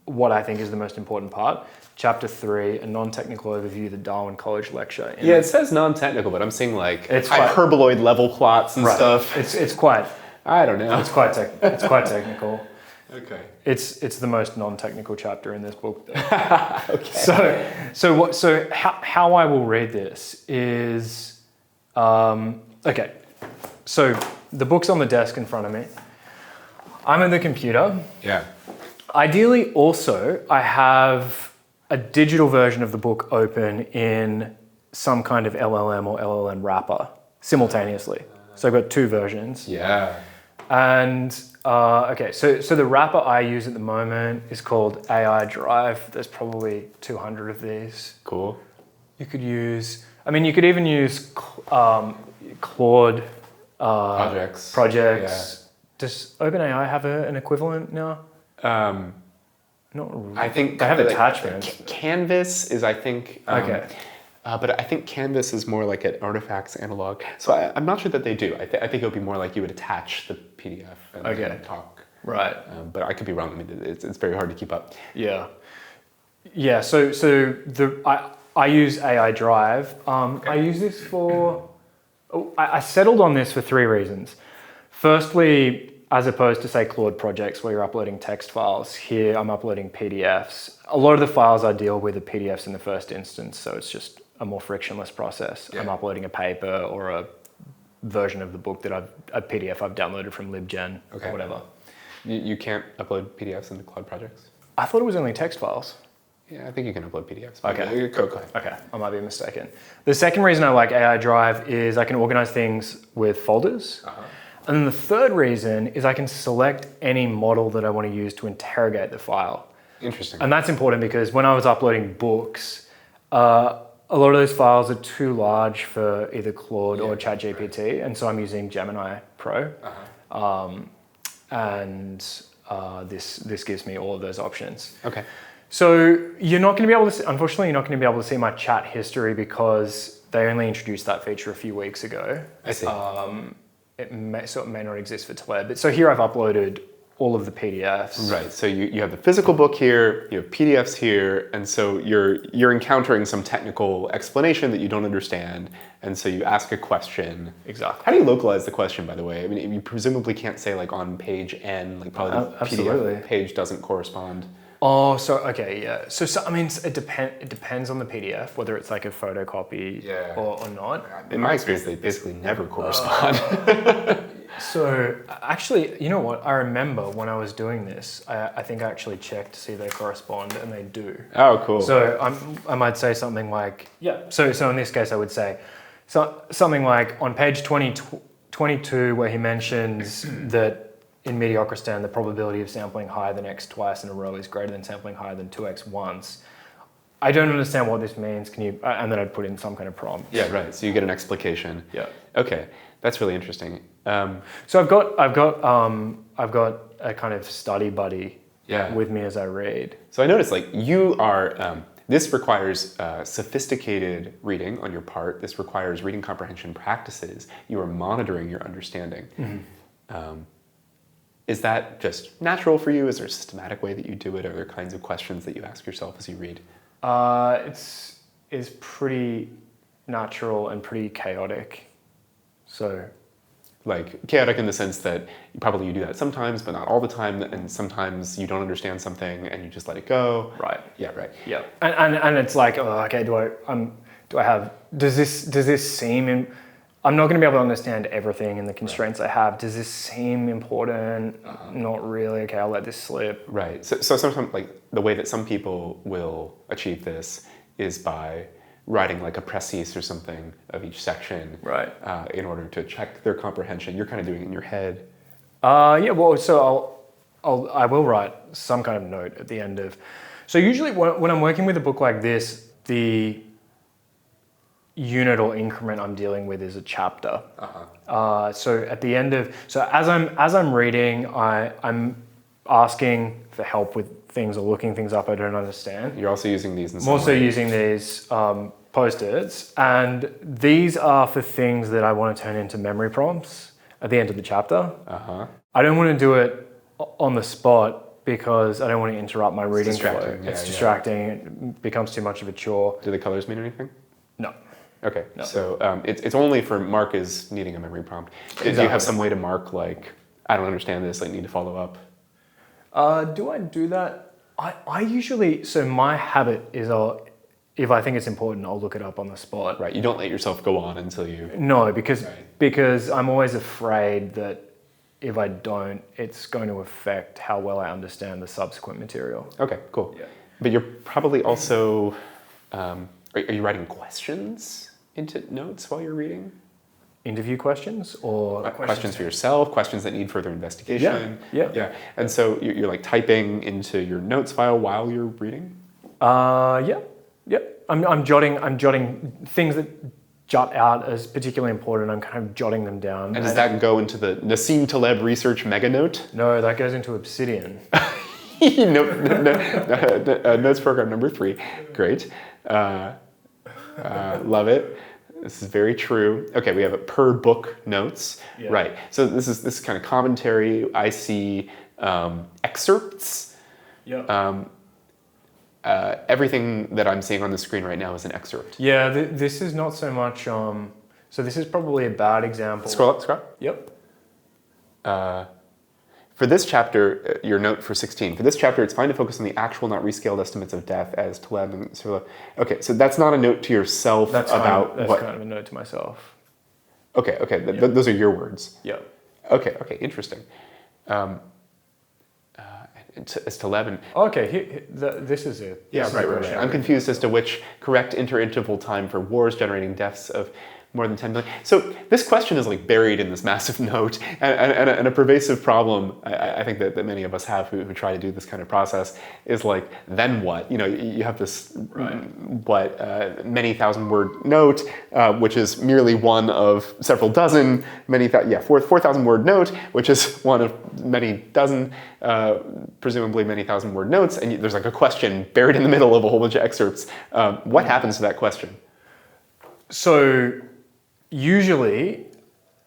what I think is the most important part. Chapter 3, a non-technical overview of the Darwin College lecture. Yeah, it says non-technical, but I'm seeing like It's quite- hyperboloid level plots and stuff. It's quite. I don't know. It's quite technical. Okay. It's the most non-technical chapter in this book. Though. Okay. So how I will read this is okay. So the book's on the desk in front of me. I'm at the computer. Yeah. Ideally, also I have a digital version of the book open in some kind of LLM or LLM wrapper simultaneously. So I've got two versions. Yeah. And okay, so the wrapper I use at the moment is called AI Drive. There's probably 200 of these. Cool. You could even use Claude Projects. Projects. Does OpenAI have an equivalent now? Not really. I think they have like, attachments. Canvas is, I think. Okay. But I think Canvas is more like an artifacts analog. So I'm not sure that they do. I think it would be more like you would attach the PDF and talk. Right. But I could be wrong. I mean, it's very hard to keep up. Yeah. Yeah. So I use AI Drive. I use this for. I settled on this for 3 reasons. Firstly, as opposed to say Claude projects where you're uploading text files, here I'm uploading PDFs. A lot of the files I deal with are PDFs in the first instance, so it's just a more frictionless process. Yeah. I'm uploading a paper or a version of the book that a PDF I've downloaded from LibGen or whatever. You can't upload PDFs into Claude projects? I thought it was only text files. Yeah, I think you can upload PDFs. Okay. Go ahead. Okay, I might be mistaken. The second reason I like AI Drive is I can organize things with folders. And then the third reason is I can select any model that I want to use to interrogate the file. Interesting. And that's important because when I was uploading books, a lot of those files are too large for either Claude or ChatGPT, and so I'm using Gemini Pro. This gives me all of those options. Okay. So you're not going to be able to see, unfortunately, you're not going to be able to see my chat history because they only introduced that feature a few weeks ago. I see. It may not exist for Taleb. So here I've uploaded all of the PDFs. Right. So you have the physical book here, you have PDFs here, and so you're encountering some technical explanation that you don't understand, and so you ask a question. Exactly. How do you localize the question, by the way? I mean, you presumably can't say like on page N, like probably the Absolutely. PDF page doesn't correspond. Oh, so okay, yeah. So I mean, it depends on the PDF whether it's like a photocopy or not. In my experience, they basically never correspond. So actually, you know what? I remember when I was doing this, I think I actually checked to see if they correspond, and they do. Oh, cool. So I might say something like, yeah. So in this case, I would say something like on page 22, where he mentions that in Mediocristan, the probability of sampling higher than x twice in a row is greater than sampling higher than 2x once. I don't understand what this means. Can you? And then I'd put in some kind of prompt. Yeah, right. So you get an explication. Yeah. Okay, that's really interesting. So I've got a kind of study buddy with me as I read. So I noticed like you are, this requires sophisticated reading on your part. This requires reading comprehension practices. You are monitoring your understanding. Mm-hmm. Is that just natural for you? Is there a systematic way that you do it? Are there kinds of questions that you ask yourself as you read? It's pretty natural and pretty chaotic. So, like chaotic in the sense that you do that sometimes, but not all the time. And sometimes you don't understand something and you just let it go. Right. Yeah. Right. Yeah. And it's like, oh, okay. Does this seem I'm not going to be able to understand everything in the constraints I have. Does this seem important? Not really. Okay, I'll let this slip. Right. So sometimes, like the way that some people will achieve this is by writing like a précis or something of each section, right? In order to check their comprehension. You're kind of doing it in your head. Yeah. Well, so I will write some kind of note at the end of. So usually when I'm working with a book like this, the unit or increment I'm dealing with is a chapter. So at the end of, as I'm reading, I'm asking for help with things or looking things up I don't understand. You're also using these in some I'm also way. using these post-its, and these are for things that I want to turn into memory prompts at the end of the chapter. I don't want to do it on the spot because I don't want to interrupt my reading flow. It's distracting. It becomes too much of a chore. Do the colors mean anything? No. Okay, no. So it's only for Mark is needing a memory prompt. Exactly. Do you have some way to mark like, I don't understand this, I need to follow up? Do I do that? I usually, so my habit is if I think it's important, I'll look it up on the spot. Right, you don't let yourself go on until you... No, because I'm always afraid that if I don't, it's going to affect how well I understand the subsequent material. Okay, cool. Yeah. But you're probably also, are you writing questions into notes while you're reading? Interview questions or questions for yourself, questions that need further investigation. Yeah. And so you're like typing into your notes file while you're reading? Yeah. I'm jotting things that jut out as particularly important. I'm kind of jotting them down. And does that go into the Nassim Taleb research mega note? No, that goes into Obsidian. Notes program number 3. Great. Love it. This is very true. Okay, we have a per book notes. Yeah. Right. So this is kind of commentary. I see excerpts. Yeah. Everything that I'm seeing on the screen right now is an excerpt. Yeah, this is not so much. So this is probably a bad example. Scroll up. Yep. For this chapter, your note for 16. For this chapter, it's fine to focus on the actual, not rescaled estimates of death as Taleb and Sirla. Okay, so that's not a note to yourself that's about that's what... kind of a note to myself. Okay, those are your words. Yeah. Okay, interesting. It's Taleb and... Okay, this is it. Yeah, right. I'm confused as to which correct interinterval time for wars generating deaths of more than 10 million. So this question is like buried in this massive note, and a pervasive problem I think that many of us have who try to do this kind of process is like, then what? You know, you have this many thousand word note, which is merely one of several dozen 4,000 word note, which is one of many dozen, presumably many thousand word notes, and there's like a question buried in the middle of a whole bunch of excerpts. What happens to that question? So usually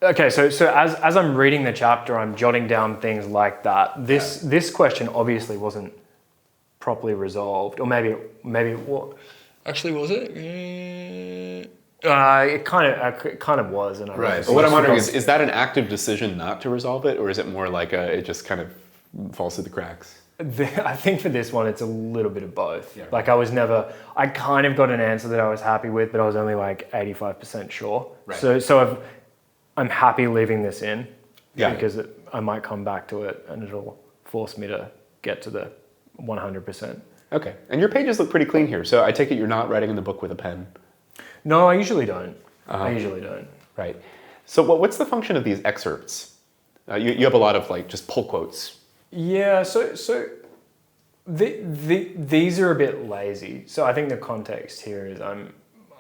Okay, so as I'm reading the chapter, I'm jotting down things like that. This question obviously wasn't properly resolved, or maybe what? Actually, was it? It kind of was, and Right. But what I'm wondering is that an active decision not to resolve it, or is it more like it just kind of falls through the cracks? I think for this one, it's a little bit of both. Yeah. Like I kind of got an answer that I was happy with, but I was only like 85% sure. Right. So I'm happy leaving this in, Yeah. because I might come back to it and it'll force me to get to the 100%. Okay. And your pages look pretty clean here. So I take it you're not writing in the book with a pen. No, I usually don't. I usually don't. Right. So what's the function of these excerpts? You have a lot of like just pull quotes. Yeah, so these are a bit lazy. So I think the context here is I'm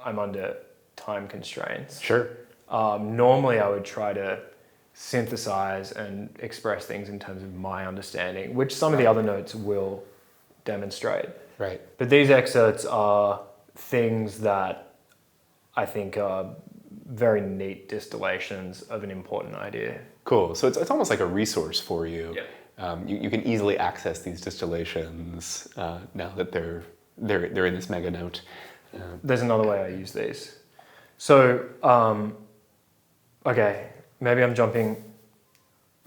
under time constraints. Sure. Normally I would try to synthesize and express things in terms of my understanding, which some of the other notes will demonstrate. Right. But these excerpts are things that I think are very neat distillations of an important idea. Cool. So it's almost like a resource for you. Yeah. You can easily access these distillations now that they're in this mega note. There's another way I use these. So, okay, maybe I'm jumping.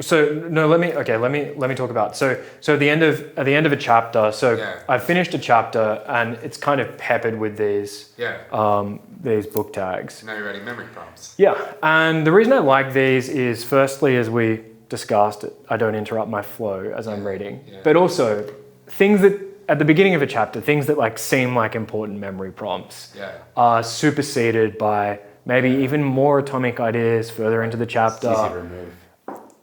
So no, let me talk about. So at the end of a chapter. So Yeah. I've finished a chapter and it's kind of peppered with these book tags. Now you're writing memory prompts. Yeah, and the reason I like these is firstly, as we discussed, I don't interrupt my flow as I'm reading, but also things that at the beginning of a chapter, things that like seem like important memory prompts are superseded by maybe even more atomic ideas further into the chapter. It's easy to remove.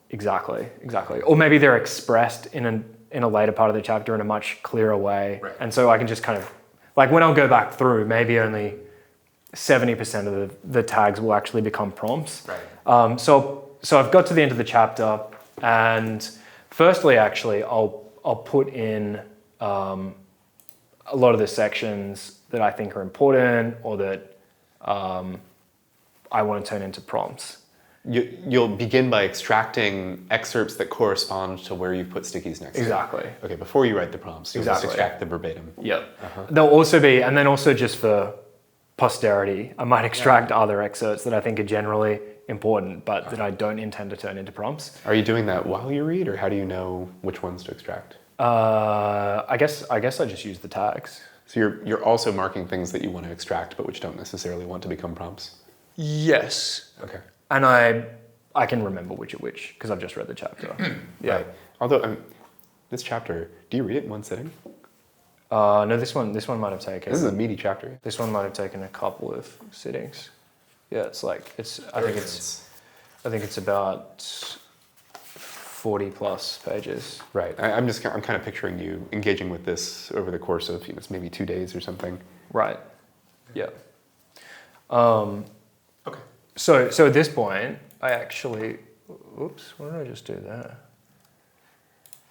Exactly. Or maybe they're expressed in a later part of the chapter in a much clearer way. Right. And so I can just kind of, like when I'll go back through, maybe only 70% of the tags will actually become prompts. Right. So I've got to the end of the chapter, and firstly, actually, I'll put in a lot of the sections that I think are important or that I want to turn into prompts. You'll begin by extracting excerpts that correspond to where you've put stickies next Exactly. to. Okay, before you write the prompts, you'll just extract the verbatim. Yep. There'll also be, and then also just for posterity, I might extract other excerpts that I think are generally important, but that I don't intend to turn into prompts. Are you doing that while you read, or how do you know which ones to extract? I guess I just use the tags. So you're also marking things that you want to extract, but which don't necessarily want to become prompts? Yes. Okay. And I can remember which are which because I've just read the chapter. Yeah. Right. Although this chapter, do you read it in one sitting? No, this one might have taken. This is a meaty chapter. This one might have taken a couple of sittings. Yeah, I think it's about 40 plus pages. Right. I'm kind of picturing you engaging with this over the course of maybe 2 days or something. Right. Yeah. Okay. So at this point, I actually, oops, what did I just do there?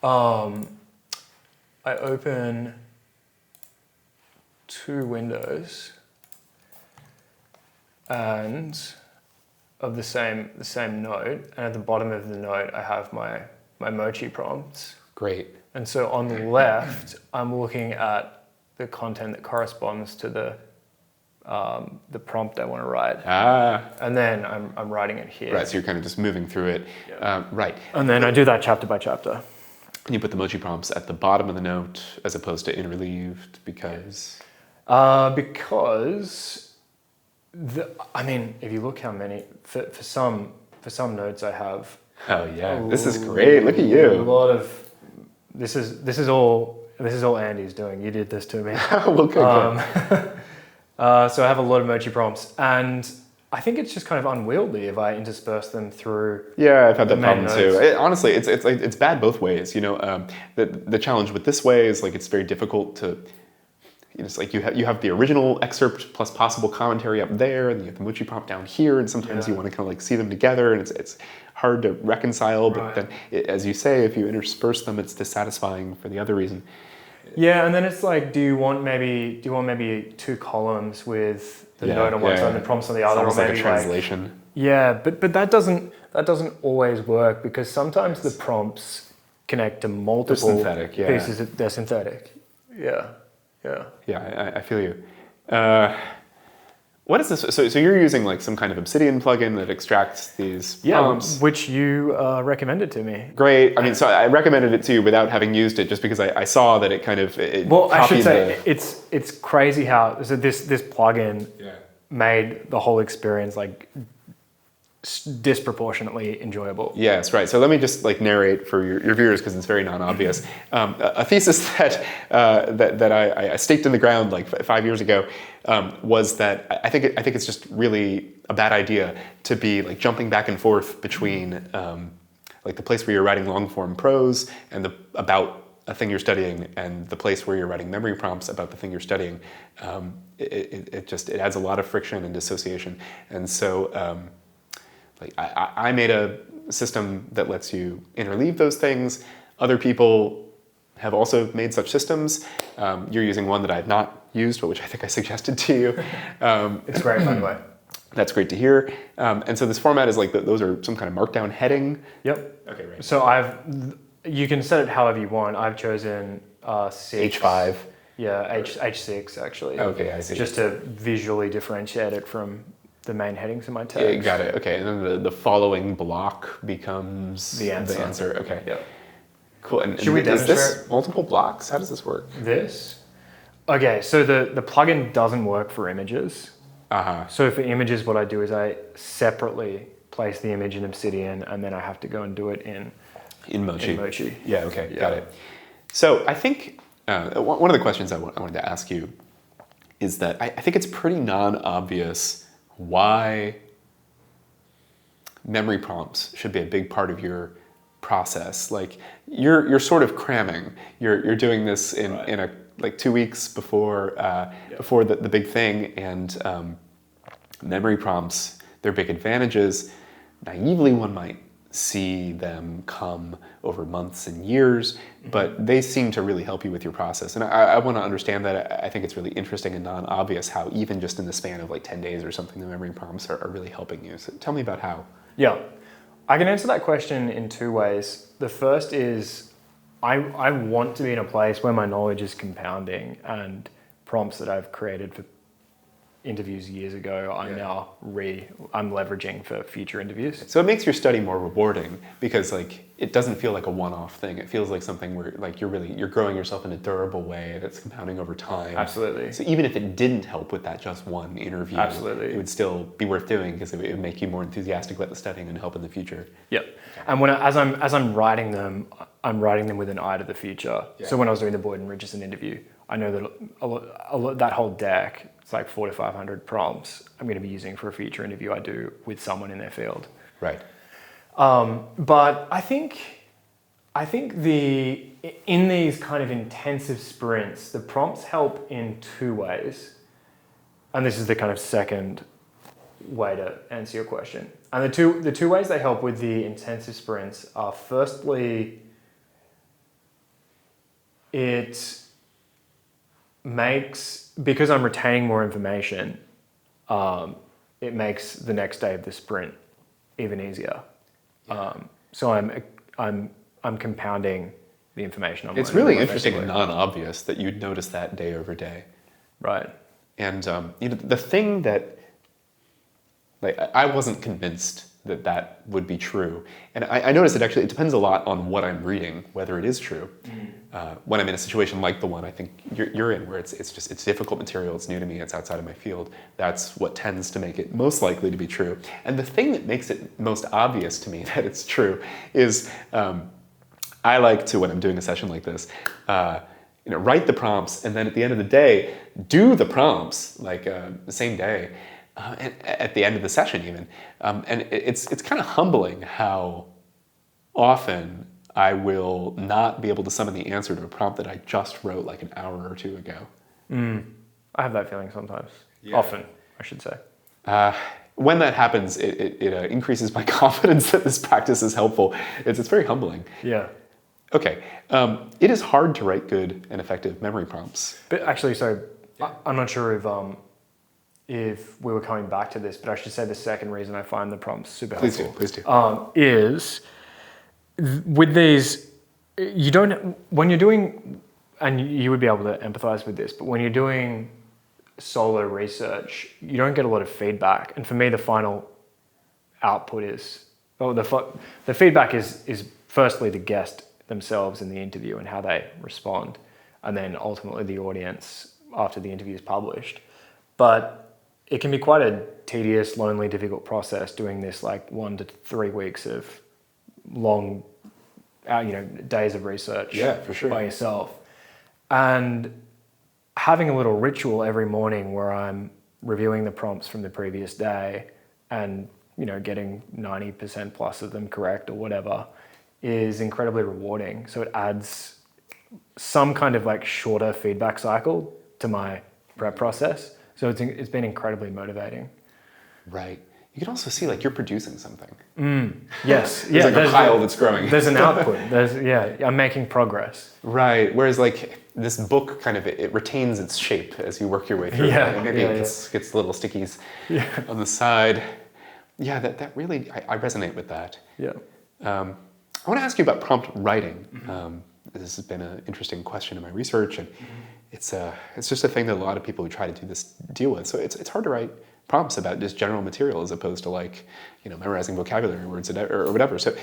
I open 2 windows and of the same note, and at the bottom of the note I have my mochi prompts. Great. And so on the left, I'm looking at the content that corresponds to the prompt I want to write. And then I'm writing it here. Right, so you're kind of just moving through it. Yeah. Right. And then I do that chapter by chapter. And you put the mochi prompts at the bottom of the note as opposed to interleaved because? Because if you look how many, for some notes I have. Oh yeah, this is great. Look at you. A lot of, this is all Andy's doing. You did this to me. Okay. So I have a lot of mochi prompts, and I think it's just kind of unwieldy if I intersperse them through. Yeah, I've had that problem notes. too. Honestly, it's bad both ways. The challenge with this way is like it's very difficult to. It's like you have the original excerpt plus possible commentary up there, and you have the mochi prompt down here, and sometimes you want to kind of like see them together, and it's hard to reconcile. But then, as you say, if you intersperse them, it's dissatisfying for the other reason. Yeah, and then it's like, do you want maybe 2 columns with the note on one side and the prompts on the It's other, or almost maybe like a translation. yeah, but that doesn't always work, because sometimes the prompts connect to multiple synthetic, yeah. pieces. They're synthetic. Yeah. Yeah, I feel you. What is this? So you're using like some kind of Obsidian plugin that extracts these prompts? Which you recommended to me. Great. I mean, so I recommended it to you without having used it, just because I saw that it kind of I should say it's crazy how this plugin made the whole experience like disproportionately enjoyable. Yes, right. So let me just like narrate for your viewers, because it's very non-obvious. A thesis that I staked in the ground like 5 years ago was that I think it's just really a bad idea to be like jumping back and forth between like the place where you're writing long form prose and about a thing you're studying, and the place where you're writing memory prompts about the thing you're studying. It adds a lot of friction and dissociation, and so. Like I made a system that lets you interleave those things. Other people have also made such systems. You're using one that I have not used, but which I think I suggested to you. It's great, by the way. That's great to hear. And so this format is like those are some kind of markdown heading. Yep. Okay, right. So you can set it however you want. I've chosen 6. H5. Yeah, H6 actually. Okay, I see. Just to visually differentiate it from the main headings in my text. Got it. Okay, and then the following block becomes the answer. Okay. Yeah. Cool. And Should we demonstrate? Is this multiple blocks? How does this work? This? Okay, so the plugin doesn't work for images. So for images, what I do is I separately place the image in Obsidian, and then I have to go and do it in Mochi. Yeah. Okay. Got it. So I think one of the questions I wanted to ask you is that I think it's pretty non-obvious why memory prompts should be a big part of your process. Like you're sort of cramming. You're doing this in a like 2 weeks before the big thing, and memory prompts, their big advantages. Naively, one might see them come over months and years, but they seem to really help you with your process. And I want to understand that. I think it's really interesting and non-obvious how even just in the span of like 10 days or something, the memory prompts are really helping you. So tell me about how. Yeah, I can answer that question in 2 ways. The first is I want to be in a place where my knowledge is compounding, and prompts that I've created for interviews years ago, I'm leveraging for future interviews. So it makes your study more rewarding, because like it doesn't feel like a one-off thing. It feels like something where like you're growing yourself in a durable way, and it's compounding over time. Absolutely. So even if it didn't help with that just one interview, absolutely, it would still be worth doing, because it would make you more enthusiastic about the studying and help in the future. Yep. And as I'm writing them, I'm writing them with an eye to the future. Yeah. So when I was doing the Boyd and Richardson interview, I know that that whole deck, it's like 400 to 500 prompts I'm going to be using for a future interview I do with someone in their field. Right. But I think in these kind of intensive sprints, the prompts help in 2 ways. And this is the kind of second way to answer your question. And the two ways they help with the intensive sprints are, firstly, it makes, because I'm retaining more information, it makes the next day of the sprint even easier. So I'm compounding the information I'm learning. It's really interesting and non-obvious that you'd notice that day over day. Right. And the thing that, like, I wasn't convinced that would be true. And I noticed that actually it depends a lot on what I'm reading, whether it is true. When I'm in a situation like the one I think you're in, where it's difficult material, it's new to me, it's outside of my field, that's what tends to make it most likely to be true. And the thing that makes it most obvious to me that it's true is I like to, when I'm doing a session like this, write the prompts, and then at the end of the day, do the prompts, like the same day. And at the end of the session even. And it's kind of humbling how often I will not be able to summon the answer to a prompt that I just wrote like an hour or 2 ago. I have that feeling sometimes. Yeah. Often, I should say. When that happens, it increases my confidence that this practice is helpful. It's very humbling. Yeah. Okay. It is hard to write good and effective memory prompts. But actually, so I'm not sure if we were coming back to this, but I should say the second reason I find the prompts super helpful. Please do. Is with these, you don't, when you're doing, and you would be able to empathize with this, but when you're doing solo research, you don't get a lot of feedback. And for me, the final output is, the feedback is firstly the guest themselves in the interview and how they respond, and then ultimately the audience after the interview is published. But it can be quite a tedious, lonely, difficult process doing this, like 1 to 3 weeks of long, days of research for sure. by yourself. And having a little ritual every morning where I'm reviewing the prompts from the previous day and, getting 90% plus of them correct or whatever is incredibly rewarding. So it adds some kind of like shorter feedback cycle to my prep process. So it's been incredibly motivating. Right. You can also see like you're producing something. Yes. There's like a pile that's growing. There's an output. I'm making progress. Right. Whereas like this book kind of, it retains its shape as you work your way through it. And maybe it gets little stickies on the side. Yeah, that really, I resonate with that. Yeah. I want to ask you about prompt writing. This has been an interesting question in my research, and it's just a thing that a lot of people who try to do this deal with. So it's hard to write prompts about just general material as opposed to like, memorizing vocabulary words or whatever. So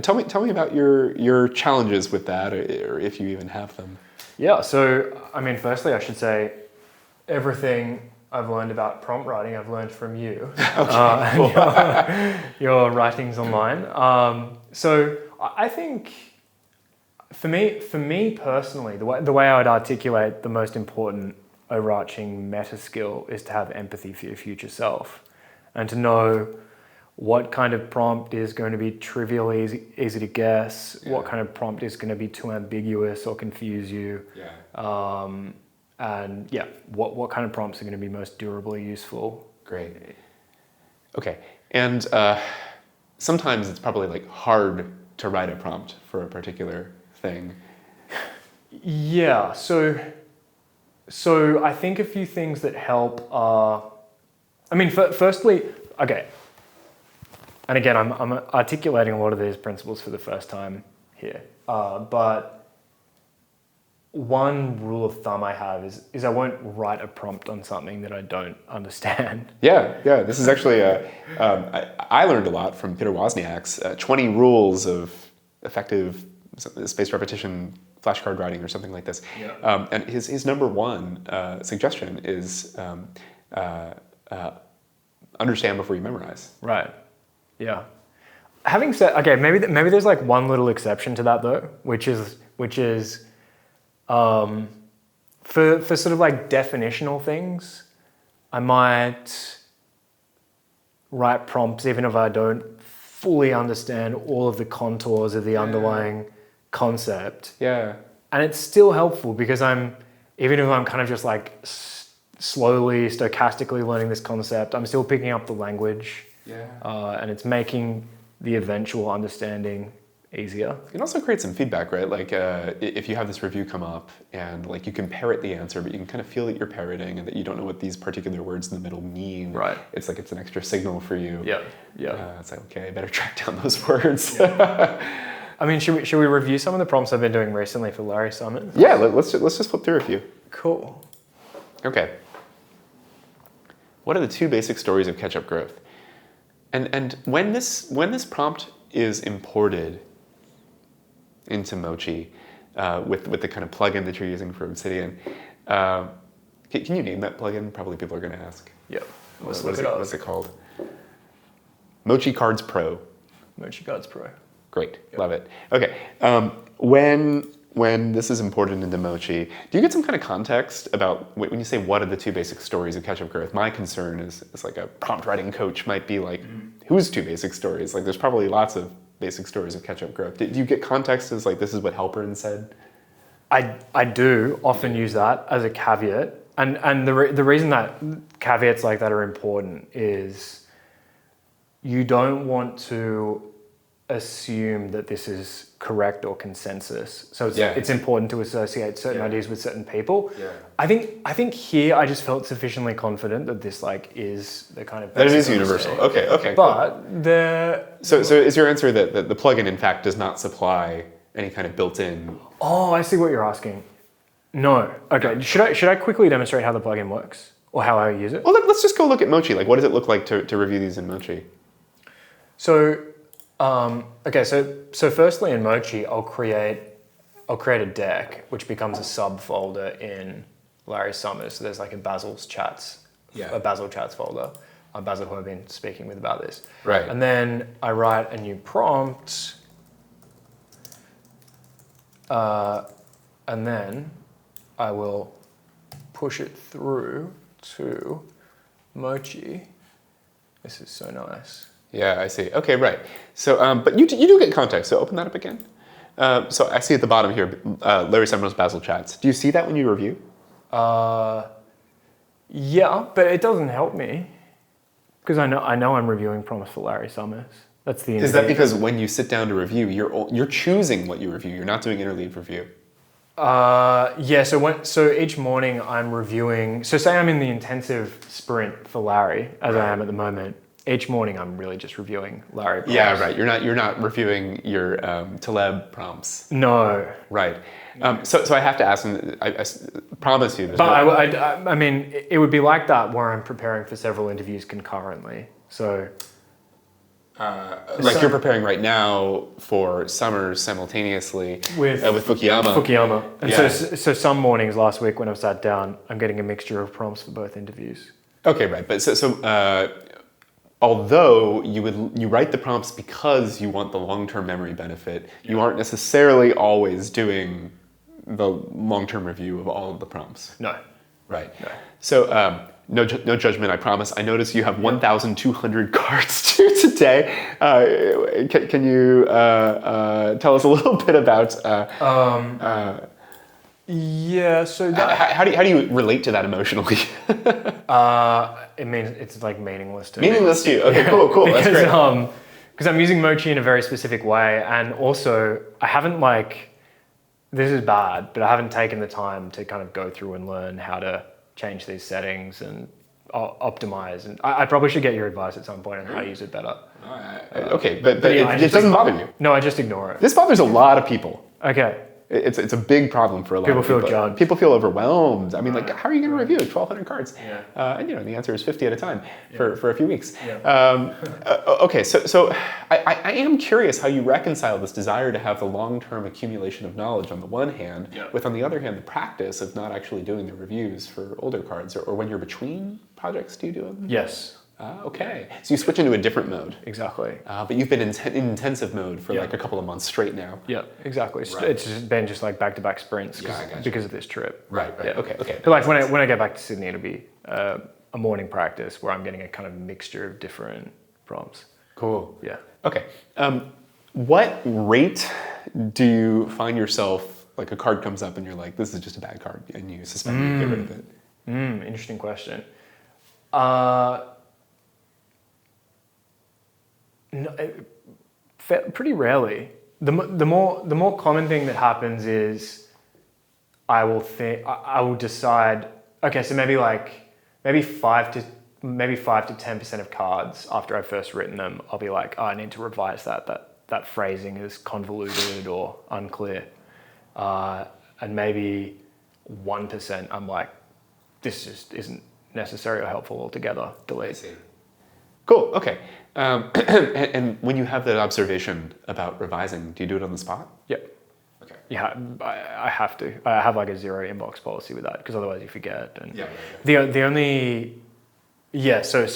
tell me about your challenges with that, or if you even have them. Yeah. So firstly, I should say everything I've learned about prompt writing, I've learned from you. Okay, cool. your writings online. So I think for me personally, the way I would articulate the most important overarching meta skill is to have empathy for your future self and to know what kind of prompt is going to be trivial, easy to guess, what kind of prompt is going to be too ambiguous or confuse you. And what kind of prompts are going to be most durably useful. Great. Okay. And sometimes it's probably like hard to write a prompt for a particular thing. Yeah. So I think a few things that help are, firstly, okay. And again, I'm articulating a lot of these principles for the first time here. But one rule of thumb I have is I won't write a prompt on something that I don't understand. Yeah. This is actually, I learned a lot from Peter Wozniak's 20 rules of effective spaced repetition flashcard writing or something like this. And his number one suggestion is understand before you memorize. Right. Yeah. Having said, okay, maybe there's like one little exception to that though, which is for sort of like definitional things, I might write prompts even if I don't fully understand all of the contours of the underlying concept. Yeah. And it's still helpful because even if I'm kind of just like slowly, stochastically learning this concept, I'm still picking up the language. And it's making the eventual understanding easier. It also creates some feedback, right? Like if you have this review come up and like you can parrot the answer, but you can kind of feel that you're parroting and that you don't know what these particular words in the middle mean. Right. It's like it's an extra signal for you. Yeah. It's like, okay, I better track down those words. Should we review some of the prompts I've been doing recently for Larry Summit? Yeah, let's just flip through a few. Cool. Okay. What are the 2 basic stories of catch-up growth? And when this prompt is imported into Mochi with the kind of plugin that you're using for Obsidian, can you name that plugin? Probably people are going to ask. Yep. What is it called? Mochi Cards Pro. Mochi Cards Pro. Great, love it. Okay, when this is imported into Mochi, do you get some kind of context about when you say what are the 2 basic stories of catch-up growth? My concern is like a prompt writing coach might be like, whose 2 basic stories? Like there's probably lots of basic stories of catch-up growth. Do you get context as like this is what Halperin said? I do often use that as a caveat, and the reason that caveats like that are important is you don't want to assume that this is correct or consensus. So it's, Yeah. it's important to associate certain Yeah. ideas with certain people. Yeah. I think here I just felt sufficiently confident that this like is the kind of That it basic is universal. understanding. Okay. Cool. But the So is your answer that the plugin in fact does not supply any kind of built-in? I see what you're asking. No. Okay. Should I quickly demonstrate how the plugin works or how I use it? Well, let's just go look at Mochi. Like, what does it look like to review these in Mochi? So, okay. So firstly, in Mochi, I'll create a deck which becomes a subfolder in Larry Summers. So there's like a Basil Chats folder. Basil, who I've been speaking with about this. Right. And then I write a new prompt, and then I will push it through to Mochi. This is so nice. Yeah, I see. Okay, right. So, but you do get context. So open that up again. So I see at the bottom here, Larry Summers Basil Chats. Do you see that when you review? Yeah, but it doesn't help me because I know I'm reviewing prompts for Larry Summers. That's the Is that because when you sit down to review, you're choosing what you review? You're not doing interleave review. Yeah. So each morning I'm reviewing. So say I'm in the intensive sprint for Larry, as I am at the moment. Each morning I'm really just reviewing Larry prompts. Yeah, right. You're not reviewing your Taleb prompts. No. Right. So I have to ask, and I promise you this. But I mean, it would be like that where I'm preparing for several interviews concurrently. So. Like you're preparing right now for Summers simultaneously with Fukuyama. And Yeah. so some mornings last week when I sat down, I'm getting a mixture of prompts for both interviews. Okay, right. But although you write the prompts because you want the long-term memory benefit, you aren't necessarily always doing the long-term review of all of the prompts. No. Right. No. So no judgment, I promise. I notice you have 1,200 cards due today. Can you tell us a little bit about? Yeah. So that, how do you relate to that emotionally? it means it's like meaningless to Meaningless to you. Okay, cool. That's great. Because I'm using Mochi in a very specific way, and also I haven't this is bad, but I haven't taken the time to kind of go through and learn how to change these settings and optimize. And I probably should get your advice at some point on how to use it better. Okay, but yeah, it doesn't bother you. No, I just ignore it. This bothers a lot of people. Okay. It's a big problem for a lot of people. People feel judged. People feel overwhelmed. I mean, like, how are you going to review 1,200 cards? Yeah. And the answer is 50 at a time for a few weeks. Yeah. Okay, so I am curious how you reconcile this desire to have the long-term accumulation of knowledge on the one hand, with on the other hand the practice of not actually doing the reviews for older cards, or when you're between projects, do you do them? Yes. Okay, so you switch into a different mode. Exactly. But you've been in intensive mode for like a couple of months straight now. Yeah, exactly. Right. It's just been just like back-to-back sprints because of this trip. Right. Yeah. Okay. But like when I get back to Sydney, it'll be a morning practice where I'm getting a kind of mixture of different prompts. Cool. Yeah. Okay. What rate do you find yourself, like a card comes up and you're like, this is just a bad card, and you suspend it and get rid of it? Interesting question. No, pretty rarely. The more common thing that happens is I will decide. Okay, so maybe 5 to 10% of cards after I've first written them, I'll be like, I need to revise that phrasing is convoluted or unclear, and maybe 1% I'm like, this just isn't necessary or helpful altogether. Delete. I see. Cool. Okay. And when you have that observation about revising, do you do it on the spot? Yep. Okay. Yeah, I have to. I have like a zero inbox policy with that because otherwise you forget. And Yeah. the only so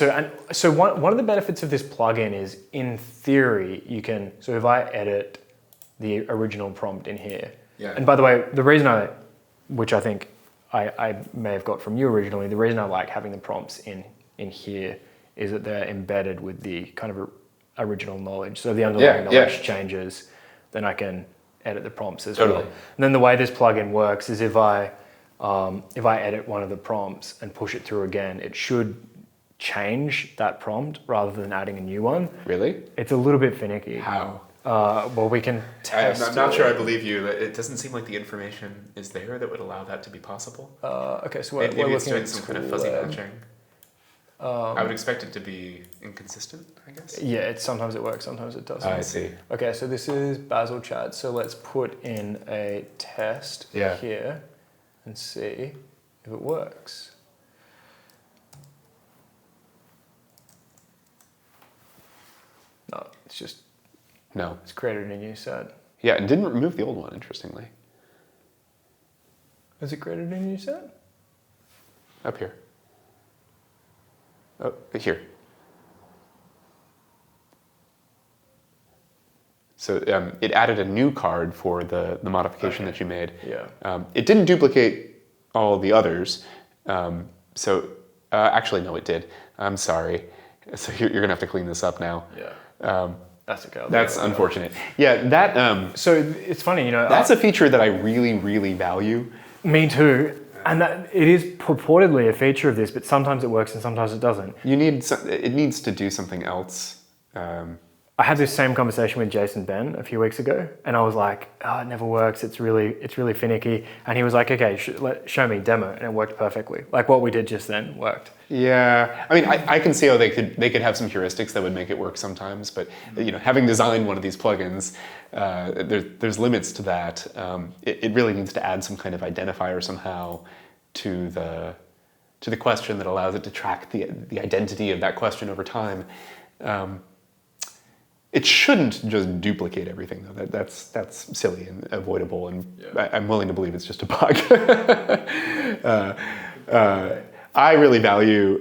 one of the benefits of this plugin is, in theory, you can. So if I edit the original prompt in here, and by the way, the reason which I think I may have got from you originally, the reason I like having the prompts in here is that they're embedded with the kind of original knowledge. So if the underlying knowledge changes, then I can edit the prompts as well. And then the way this plugin works is if I edit one of the prompts and push it through again, it should change that prompt rather than adding a new one. Really? It's a little bit finicky. How? Well, we can test. I'm not sure I believe you. It doesn't seem like the information is there that would allow that to be possible. Okay, so Maybe we're it's looking doing at some kind of fuzzy Taleb. matching. I would expect it to be inconsistent, I guess. Yeah, sometimes it works, sometimes it doesn't. I see. Okay, so this is Basil chat. So let's put in a test here and see if it works. No, it's created a new set. Yeah, and didn't remove the old one, interestingly. Has it created a new set? Up here. Oh, here. So it added a new card for the modification that you made. Yeah. It didn't duplicate all the others. Actually, no, it did. I'm sorry. So you're going to have to clean this up now. Yeah. That's okay. That's unfortunate. Yeah, that. So it's funny, That's a feature that I really, really value. Me too. And that it is purportedly a feature of this, but sometimes it works and sometimes it doesn't. It needs to do something else. I had this same conversation with Jason Ben a few weeks ago, and I was like, "Oh, it never works. It's really finicky." And he was like, "Okay, show me demo," and it worked perfectly. Like what we did just then worked. Yeah, I mean, I can see how they could have some heuristics that would make it work sometimes, but having designed one of these plugins, there's limits to that. It really needs to add some kind of identifier somehow to the question that allows it to track the identity of that question over time. It shouldn't just duplicate everything, though. That's silly and avoidable, and I'm willing to believe it's just a bug. I really value.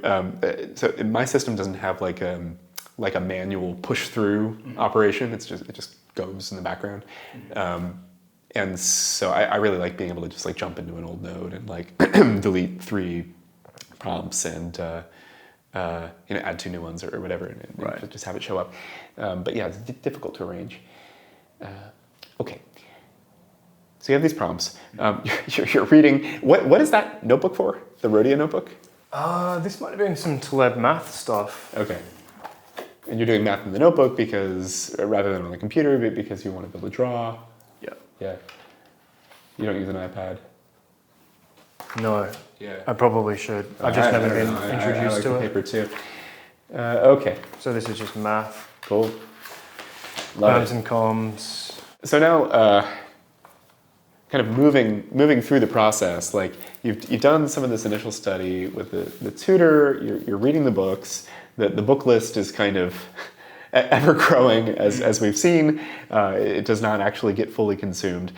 So my system doesn't have like a manual push through operation. It just goes in the background, and so I really like being able to just like jump into an old node and like delete 3 prompts and. Add 2 new ones or whatever, and just have it show up. But yeah, it's difficult to arrange. Okay. So you have these prompts. You're reading. What is that notebook for? The Rodeo notebook? This might have been some Taleb math stuff. Okay. And you're doing math in the notebook because rather than on the computer, but because you want to be able to draw. Yeah. Yeah. You don't use an iPad. No. Yeah. I probably should. I've just never been introduced to it. Paper too. Okay. So this is just math. Cool. Love Terms and comms. So now, kind of moving through the process, like you've done some of this initial study with the tutor. You're reading the books. The book list is kind of ever growing as we've seen. It does not actually get fully consumed.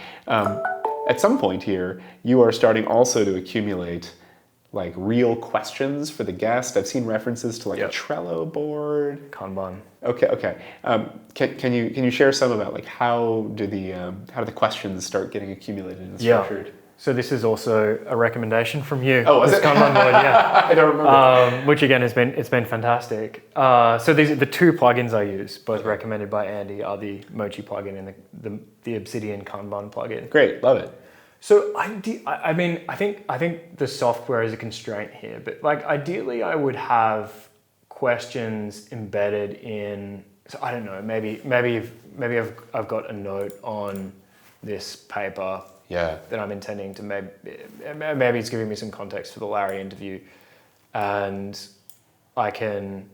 At some point here, you are starting also to accumulate like real questions for the guest. I've seen references to like a Trello board. Kanban. Okay. Can you share some about like how do the questions start getting accumulated and structured? Yeah. So this is also a recommendation from you. Oh, is this it? Kanban board, yeah. I don't remember. Which again it's been fantastic. So these are the 2 plugins I use, both recommended by Andy, are the Mochi plugin and the Obsidian Kanban plugin. Great, love it. So I mean I think the software is a constraint here, but like ideally I would have questions embedded in. So I don't know. Maybe I've got a note on this paper. Yeah. That I'm intending to maybe it's giving me some context for the Larry interview, and I can,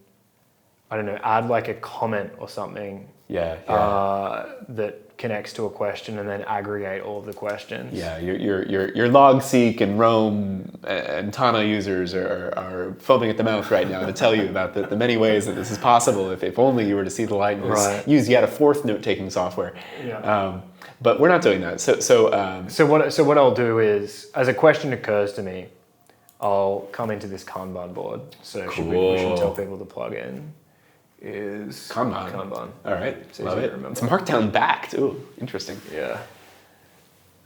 I don't know, add like a comment or something. That connects to a question and then aggregate all of the questions. Yeah, your logseek and Roam and Tana users are foaming at the mouth right now to tell you about the many ways that this is possible. If only you were to see the light and use yet a 4th note-taking software. Yeah. But we're not doing that. So what I'll do is, as a question occurs to me, I'll come into this Kanban board. So we should tell people to plug in. Is Kanban. All right, love it. Remember. It's markdown backed. Ooh, interesting. Yeah.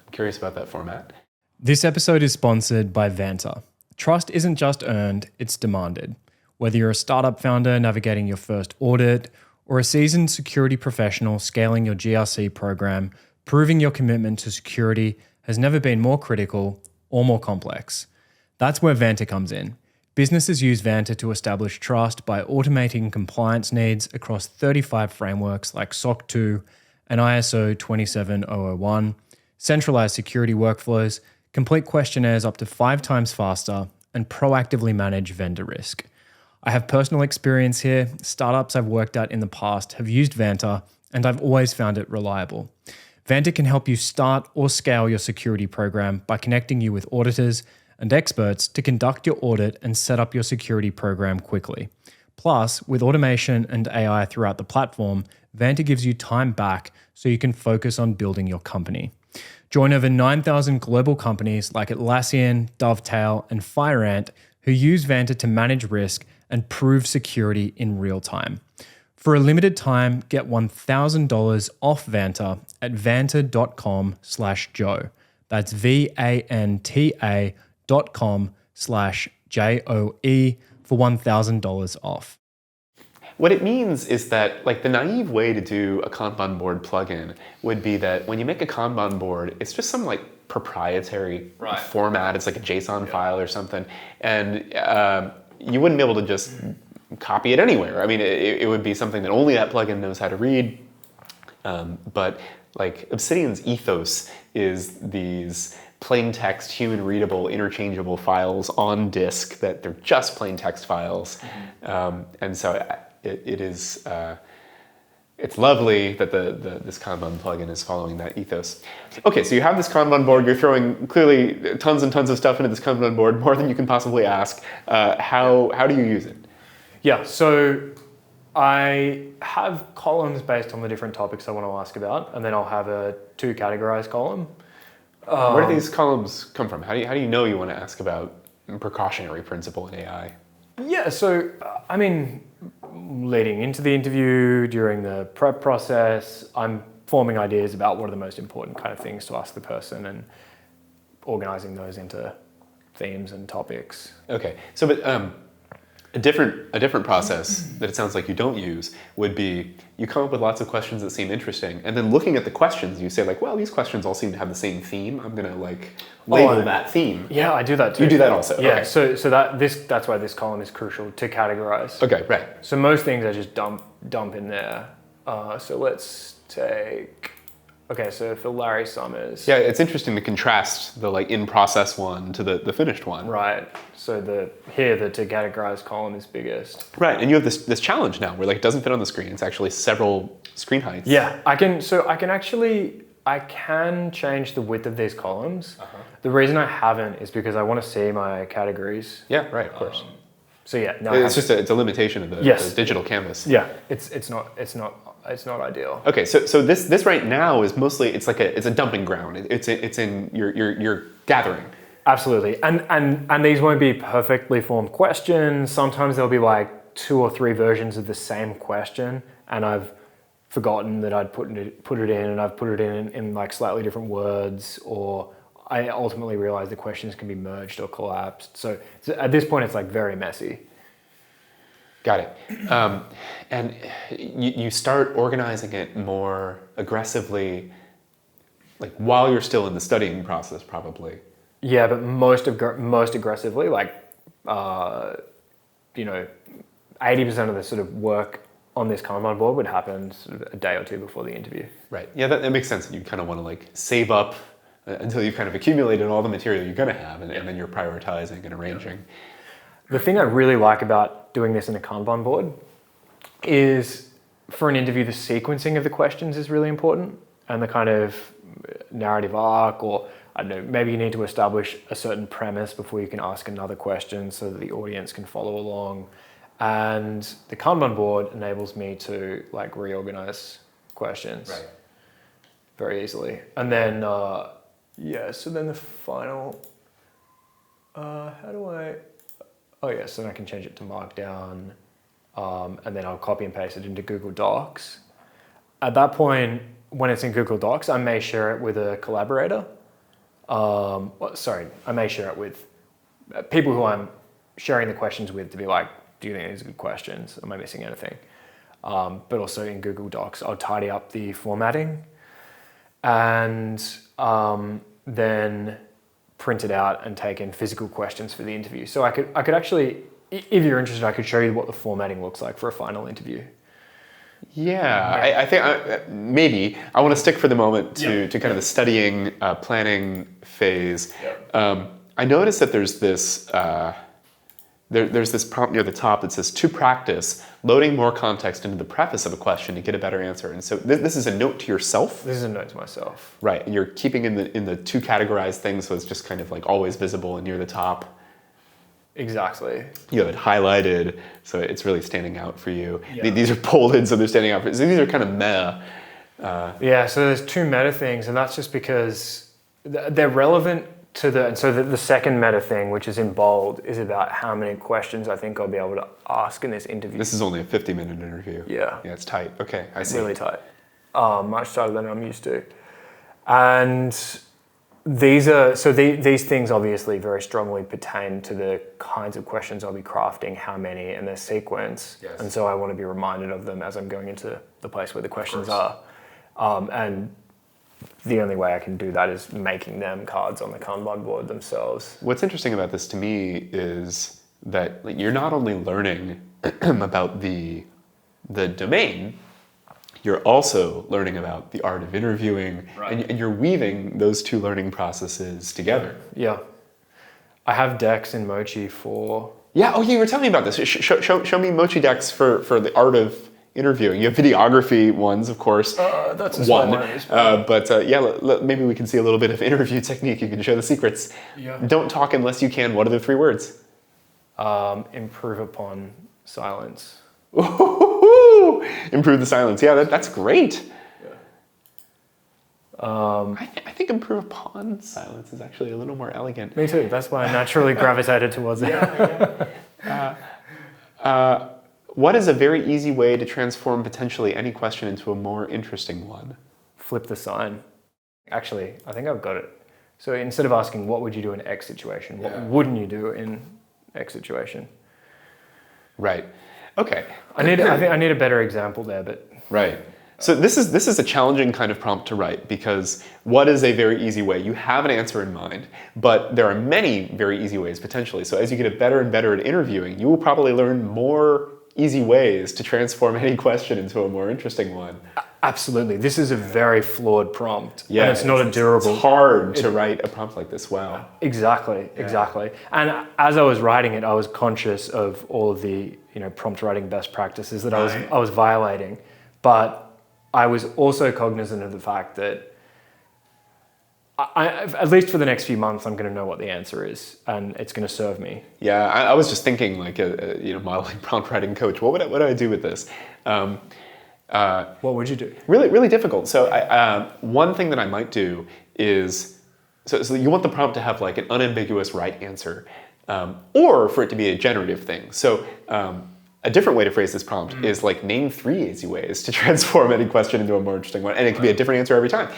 I'm curious about that format. This episode is sponsored by Vanta. Trust isn't just earned, it's demanded. Whether you're a startup founder navigating your first audit or a seasoned security professional scaling your GRC program, proving your commitment to security has never been more critical or more complex. That's where Vanta comes in. Businesses use Vanta to establish trust by automating compliance needs across 35 frameworks like SOC 2, and ISO 27001, centralized security workflows, complete questionnaires up to 5 times faster, and proactively manage vendor risk. I have personal experience here. Startups I've worked at in the past have used Vanta, and I've always found it reliable. Vanta can help you start or scale your security program by connecting you with auditors and experts to conduct your audit and set up your security program quickly. Plus, with automation and AI throughout the platform, Vanta gives you time back so you can focus on building your company. Join over 9,000 global companies like Atlassian, Dovetail, and FireAnt who use Vanta to manage risk and prove security in real time. For a limited time, get $1,000 off Vanta at vanta.com/Joe. That's VANTA.com/JOE for $1,000 off. What it means is that, like, the naive way to do a Kanban board plugin would be that when you make a Kanban board, it's just some like proprietary format. It's like a JSON file or something, and you wouldn't be able to just copy it anywhere. I mean, it would be something that only that plugin knows how to read. But like Obsidian's ethos is these plain text, human readable, interchangeable files on disk that they're just plain text files, and so. It's lovely that this Kanban plugin is following that ethos. Okay, so you have this Kanban board. You're throwing clearly tons and tons of stuff into this Kanban board, more than you can possibly ask. How do you use it? Yeah, so I have columns based on the different topics I want to ask about, and then I'll have a 2 categorized column. Where do these columns come from? How do you know you want to ask about precautionary principle in AI? Yeah, so I mean, leading into the interview, during the prep process, I'm forming ideas about what are the most important kind of things to ask the person and organizing those into themes and topics. Okay, so but a different process that it sounds like you don't use would be you come up with lots of questions that seem interesting, and then looking at the questions, you say like, well, these questions all seem to have the same theme. I'm gonna like label that theme. Yeah, I do that too. You do that also. Yeah. Okay. So that's why this column is crucial to categorize. Okay, right. So most things I just dump in there. So let's take. Okay, so for Larry Summers. Yeah, it's interesting to contrast the like in process one to the finished one. Right. So the to categorize column is biggest. Right, and you have this challenge now where like it doesn't fit on the screen. It's actually several screen heights. Yeah, I can change the width of these columns. The reason I haven't is because I want to see my categories. Yeah, right, of course. So yeah, no, it's just it's a limitation of the digital canvas. Yeah, it's not ideal. Okay, so this right now is mostly it's a dumping ground. It's in you're gathering. Absolutely, and these won't be perfectly formed questions. Sometimes there'll be like 2 or 3 versions of the same question, and I've forgotten that I'd put it in, and I've put it in like slightly different words, or I ultimately realized the questions can be merged or collapsed. So at this point, it's like very messy. Got it. And you start organizing it more aggressively, like while you're still in the studying process, probably. Yeah, but most aggressively, like 80% of the sort of work on this Kanban board would happen sort of a day or 2 before the interview. Right. Yeah, that makes sense. You kind of want to like save up until you've kind of accumulated all the material you're going to have, and then you're prioritizing and arranging. The thing I really like about doing this in a Kanban board is for an interview, the sequencing of the questions is really important, and the kind of narrative arc, or I don't know, maybe you need to establish a certain premise before you can ask another question so that the audience can follow along. And the Kanban board enables me to like reorganize questions very easily. And then, so then the final, so then I can change it to Markdown, and then I'll copy and paste it into Google Docs. At that point, when it's in Google Docs, I may share it with a collaborator. I may share it with people who I'm sharing the questions with to be like, do you think these are good questions? Am I missing anything? But also in Google Docs, I'll tidy up the formatting and then print it out and take in physical questions for the interview. So I could actually, if you're interested, I could show you what the formatting looks like for a final interview. Yeah, I think maybe I want to stick for the moment to kind of the studying, planning phase. I noticed that there's this there's this prompt near the top that says, to practice, loading more context into the preface of a question to get a better answer. And so this is a note to yourself? This is a note to myself. Right, and you're keeping in the two categorized things, so it's just kind of like always visible and near the top. Exactly. You have it highlighted, so it's really standing out for you. These are bolded, so they're standing out for you. So these are kind of meta. Yeah, so there's two meta things, and that's just because they're relevant to the second meta thing, which is in bold, is about how many questions I think I'll be able to ask in this interview. This is only a 50-minute interview. Yeah. Yeah, it's tight. Okay, I see. Really tight. Much tighter than I'm used to. And these things obviously very strongly pertain to the kinds of questions I'll be crafting, how many, and their sequence. Yes. And so I want to be reminded of them as I'm going into the place where the questions are. And the only way I can do that is making them cards on the Kanban board themselves. What's interesting about this to me is that you're not only learning about the domain, you're also learning about the art of interviewing, and you're weaving those two learning processes together. Yeah. I have decks in Mochi for... Yeah, oh, you were telling me about this. Show me Mochi decks for the art of interviewing. You have videography ones, of course. That's one. But maybe we can see a little bit of interview technique. You can show the secrets. Yeah. Don't talk unless you can. What are the 3 words? Improve upon silence. Ooh, improve the silence. Yeah, that's great. Yeah. I think improve upon silence is actually a little more elegant. Me too. That's why I naturally gravitated towards it. What is a very easy way to transform potentially any question into a more interesting one? Flip the sign. Actually, I think I've got it. So instead of asking, what would you do in X situation? What wouldn't you do in X situation? Right. Okay. I think I need a better example there, but... Right. So this is a challenging kind of prompt to write, because what is a very easy way? You have an answer in mind, but there are many very easy ways potentially. So as you get better and better at interviewing, you will probably learn more easy ways to transform any question into a more interesting one. Absolutely. This is a very flawed prompt. Yeah, and it's not a durable... It's hard to write a prompt like this well. Exactly. And as I was writing it, I was conscious of all of the prompt writing best practices that I was violating. But I was also cognizant of the fact that at least for the next few months, I'm going to know what the answer is, and it's going to serve me. Yeah, I was just thinking, like a modeling prompt writing coach. What would I do with this? What would you do? Really, really difficult. So one thing that I might do is, so you want the prompt to have like an unambiguous right answer, or for it to be a generative thing. So a different way to phrase this prompt is like, name 3 easy ways to transform any question into a more interesting one, and it can be a different answer every time.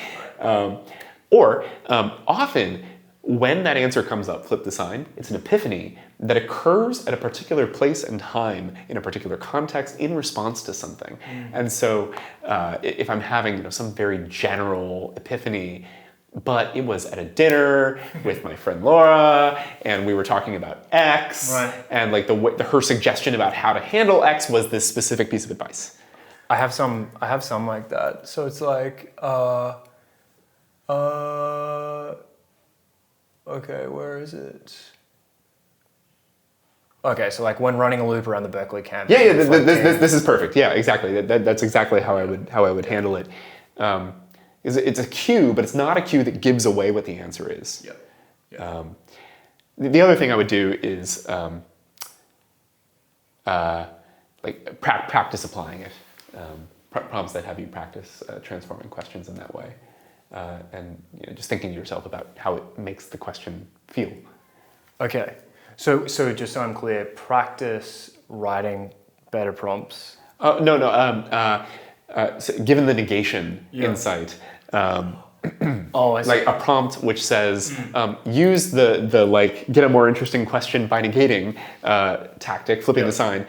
Or often, when that answer comes up, flip the sign, it's an epiphany that occurs at a particular place and time, in a particular context, in response to something. And so if I'm having some very general epiphany, but it was at a dinner with my friend Laura, and we were talking about X, and like her suggestion about how to handle X was this specific piece of advice. I have some like that. So it's like, okay, where is it? Okay, so like when running a loop around the Berkeley campus. Yeah, this is perfect. Yeah, exactly. That's exactly how I would handle it. It's a cue, but it's not a cue that gives away what the answer is. The other thing I would do is like practice applying it. Prompts that have you practice transforming questions in that way. And just thinking to yourself about how it makes the question feel. Okay, so just so I'm clear, practice writing better prompts. No. So given the negation insight, I see. Like a prompt which says, use the like get a more interesting question by negating tactic, flipping the sign,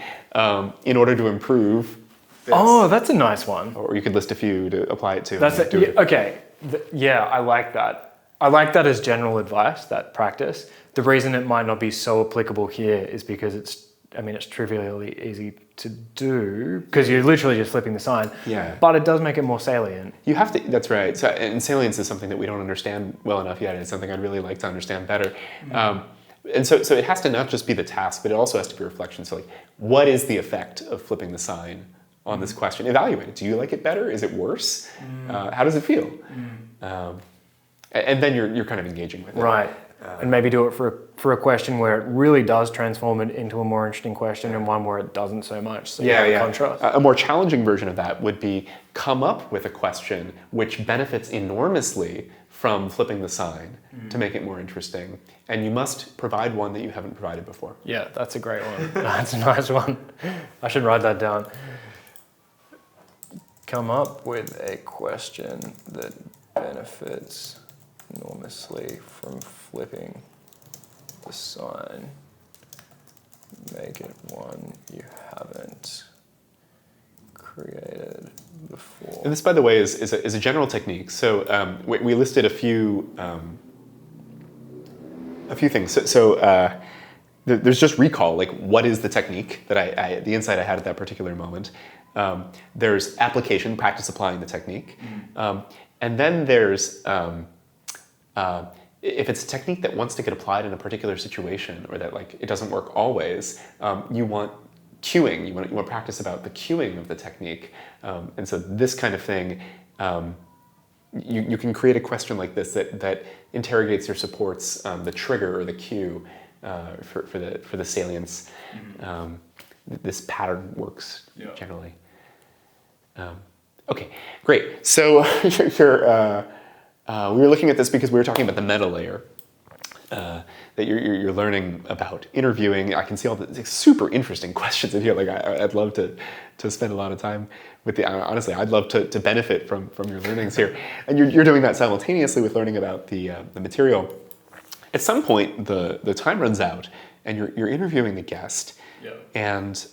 in order to improve this. Oh, that's a nice one. Or you could list a few to apply it to. Okay. I like that. I like that as general advice, that practice. The reason it might not be so applicable here is because it's I mean, it's trivially easy to do because you're literally just flipping the sign. Yeah. But it does make it more salient. You have to, that's right. So, and salience is something that we don't understand well enough yet. It's something I'd really like to understand better. And so it has to not just be the task, but it also has to be reflection. So like, what is the effect of flipping the sign on this question? Evaluate it. Do you like it better? Is it worse? How does it feel? And then you're kind of engaging with it. Right. And maybe do it for a question where it really does transform it into a more interesting question and one where it doesn't so much. So contrast. A more challenging version of that would be come up with a question which benefits enormously from flipping the sign to make it more interesting. And you must provide one that you haven't provided before. Yeah, that's a great one. That's a nice one. I should write that down. Come up with a question that benefits enormously from flipping the sign. Make it one you haven't created before. And this, by the way, is a general technique. So we listed a few things. So there's just recall, like what is the technique that the insight I had at that particular moment. There's application, practice applying the technique. And then there's, if it's a technique that wants to get applied in a particular situation or that like it doesn't work always, you want cueing, you want to practice about the cueing of the technique. And so this kind of thing, you can create a question like this that interrogates or supports the trigger or the cue for the salience. This pattern works generally. Okay, great. So we were looking at this because we were talking about the meta layer that you're learning about interviewing. I can see all the super interesting questions in here. Like I'd love to spend a lot of time with honestly, I'd love to benefit from your learnings here. And you're doing that simultaneously with learning about the material. At some point, the time runs out and you're interviewing the guest. Yeah. And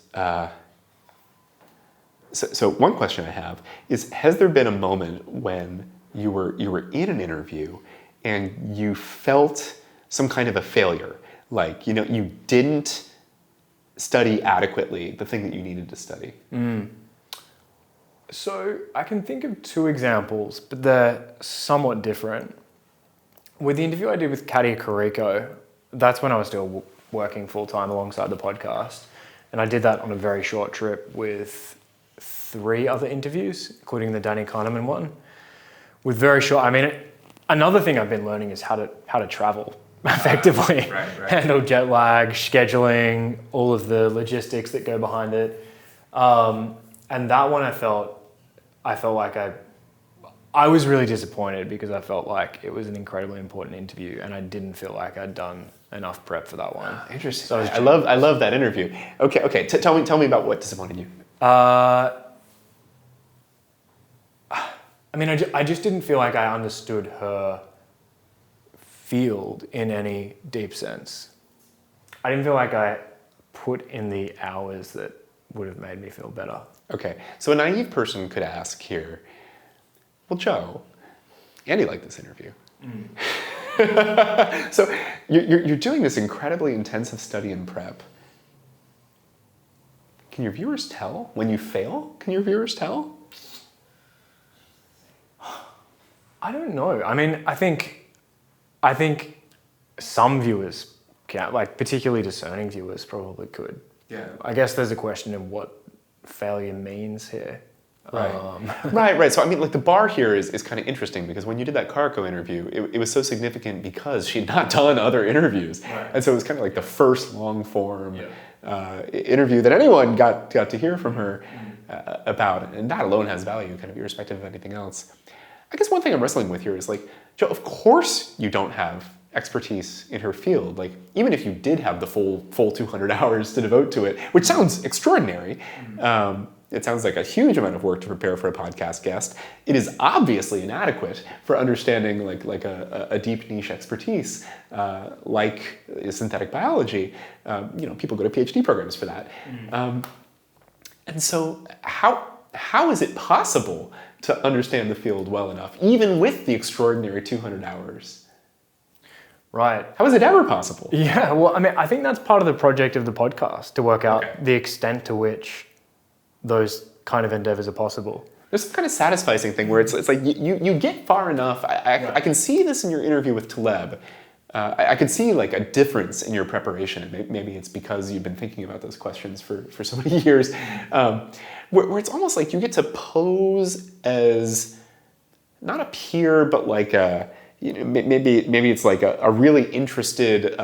so one question I have is, has there been a moment when you were in an interview and you felt some kind of a failure? Like, you didn't study adequately the thing that you needed to study. So I can think of two examples, but they're somewhat different. With the interview I did with Katia Kariko, that's when I was still working full-time alongside the podcast. And I did that on a very short trip with 3 other interviews, including the Danny Kahneman one. With very short, another thing I've been learning is how to travel effectively. Right. Handle jet lag, scheduling, all of the logistics that go behind it. And that one I felt like I was really disappointed because I felt like it was an incredibly important interview and I didn't feel like I'd done enough prep for that one. Interesting. So I love that interview. Okay. Tell me about what disappointed you. I just didn't feel like I understood her field in any deep sense. I didn't feel like I put in the hours that would have made me feel better. Okay, so a naive person could ask here, well, Joe, Andy liked this interview. So you're doing this incredibly intensive study and prep. Can your viewers tell when you fail? Can your viewers tell? I don't know. I think some viewers can, like particularly discerning viewers probably could. Yeah. I guess there's a question of what failure means here. Right. So like the bar here is kind of interesting because when you did that Kariko interview, it was so significant because she'd not done other interviews. Right. And so it was kind of like the first long form interview that anyone got to hear from her about. And that alone has value, kind of irrespective of anything else. I guess one thing I'm wrestling with here is like, Joe, of course you don't have expertise in her field. Like, even if you did have the full 200 hours to devote to it, which sounds extraordinary, it sounds like a huge amount of work to prepare for a podcast guest. It is obviously inadequate for understanding like a deep niche expertise, like synthetic biology. People go to PhD programs for that. And so how is it possible to understand the field well enough, even with the extraordinary 200 hours? Right. How is it ever possible? Yeah, well, I mean, I think that's part of the project of the podcast, to work out Okay. the extent to which those kind of endeavors are possible. There's some kind of satisfying thing where it's like you get far enough. I can see this in your interview with Taleb. I could see like a difference in your preparation. Maybe it's because you've been thinking about those questions for so many years, where it's almost like you get to pose as not a peer, but like maybe it's like a really interested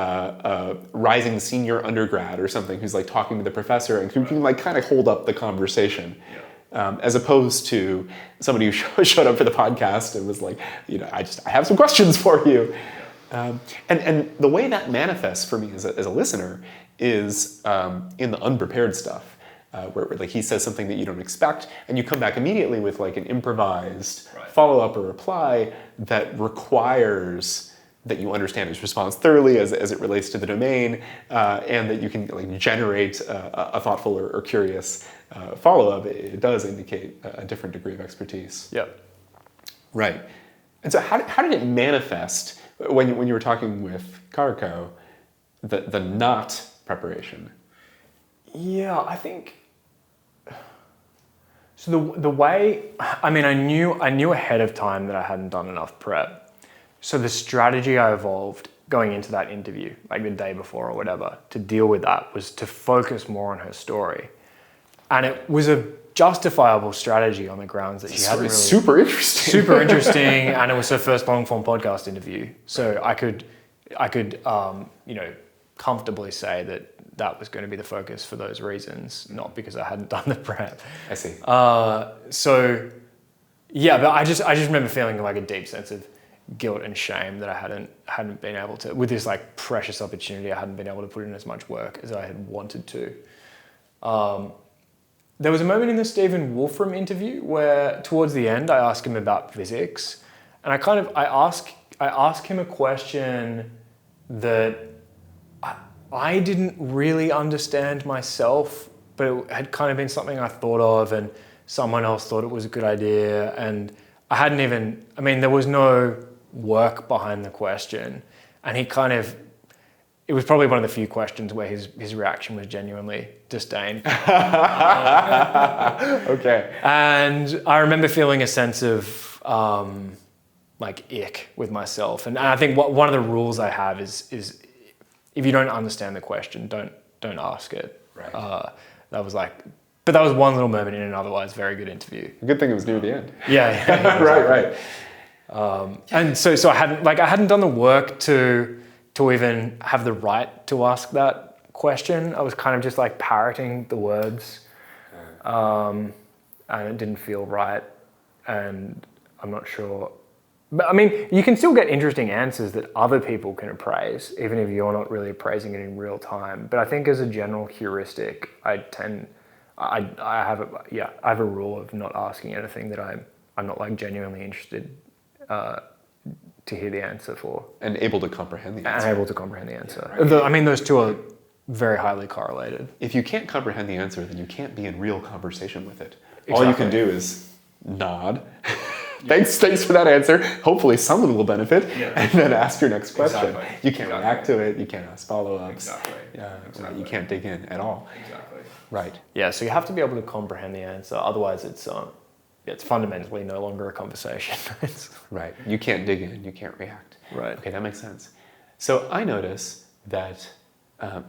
rising senior undergrad or something who's like talking to the professor and who can like kind of hold up the conversation. As opposed to somebody who showed up for the podcast and was like, I have some questions for you. And the way that manifests for me as a listener is in the unprepared stuff, where like he says something that you don't expect, and you come back immediately with like an improvised follow-up or reply that requires that you understand his response thoroughly as it relates to the domain, and that you can like generate a thoughtful or curious follow-up. It does indicate a different degree of expertise. Yep. Right. And so how did it manifest when you were talking with Karko, the not preparation? Yeah, I think so. The way, I mean, I knew ahead of time that I hadn't done enough prep. So the strategy I evolved going into that interview, like the day before or whatever, to deal with that was to focus more on her story. And it was a justifiable strategy on the grounds that she hadn't really... Super interesting. Super interesting, and it was her first long-form podcast interview. So I could comfortably say that was going to be the focus for those reasons, not because I hadn't done the prep. I see. So, yeah, but I just remember feeling like a deep sense of guilt and shame that I hadn't been able to, with this like precious opportunity, I hadn't been able to put in as much work as I had wanted to. There was a moment in the Stephen Wolfram interview where towards the end I asked him about physics, and I ask him a question that I didn't really understand myself, but it had kind of been something I thought of and someone else thought it was a good idea, and there was no work behind the question, and it was probably one of the few questions where his reaction was genuinely disdain. Okay. And I remember feeling a sense of like ick with myself. And I think one of the rules I have is if you don't understand the question, don't ask it. Right. That was one little moment in an otherwise very good interview. Good thing it was near the end. Yeah. Right. And so I hadn't done the work to even have the right to ask that question. I was kind of just like parroting the words, and it didn't feel right, and I'm not sure. But I mean, you can still get interesting answers that other people can appraise, even if you're not really appraising it in real time. But I think as a general heuristic, I have a rule of not asking anything that I'm not like genuinely interested to hear the answer for. And able to comprehend the answer. And able to comprehend the answer. Yeah, right. I mean, those two are very highly correlated. If you can't comprehend the answer, then you can't be in real conversation with it. Exactly. All you can do is nod. Thanks for that answer. Hopefully someone will benefit, and then ask your next question. Exactly. You can't react to it. You can't ask follow-ups. Exactly. You can't dig in at all. Exactly. Right. Yeah, so you have to be able to comprehend the answer. Otherwise, it's fundamentally no longer a conversation. Right. You can't dig in. You can't react. Right. Okay, that makes sense. So I notice that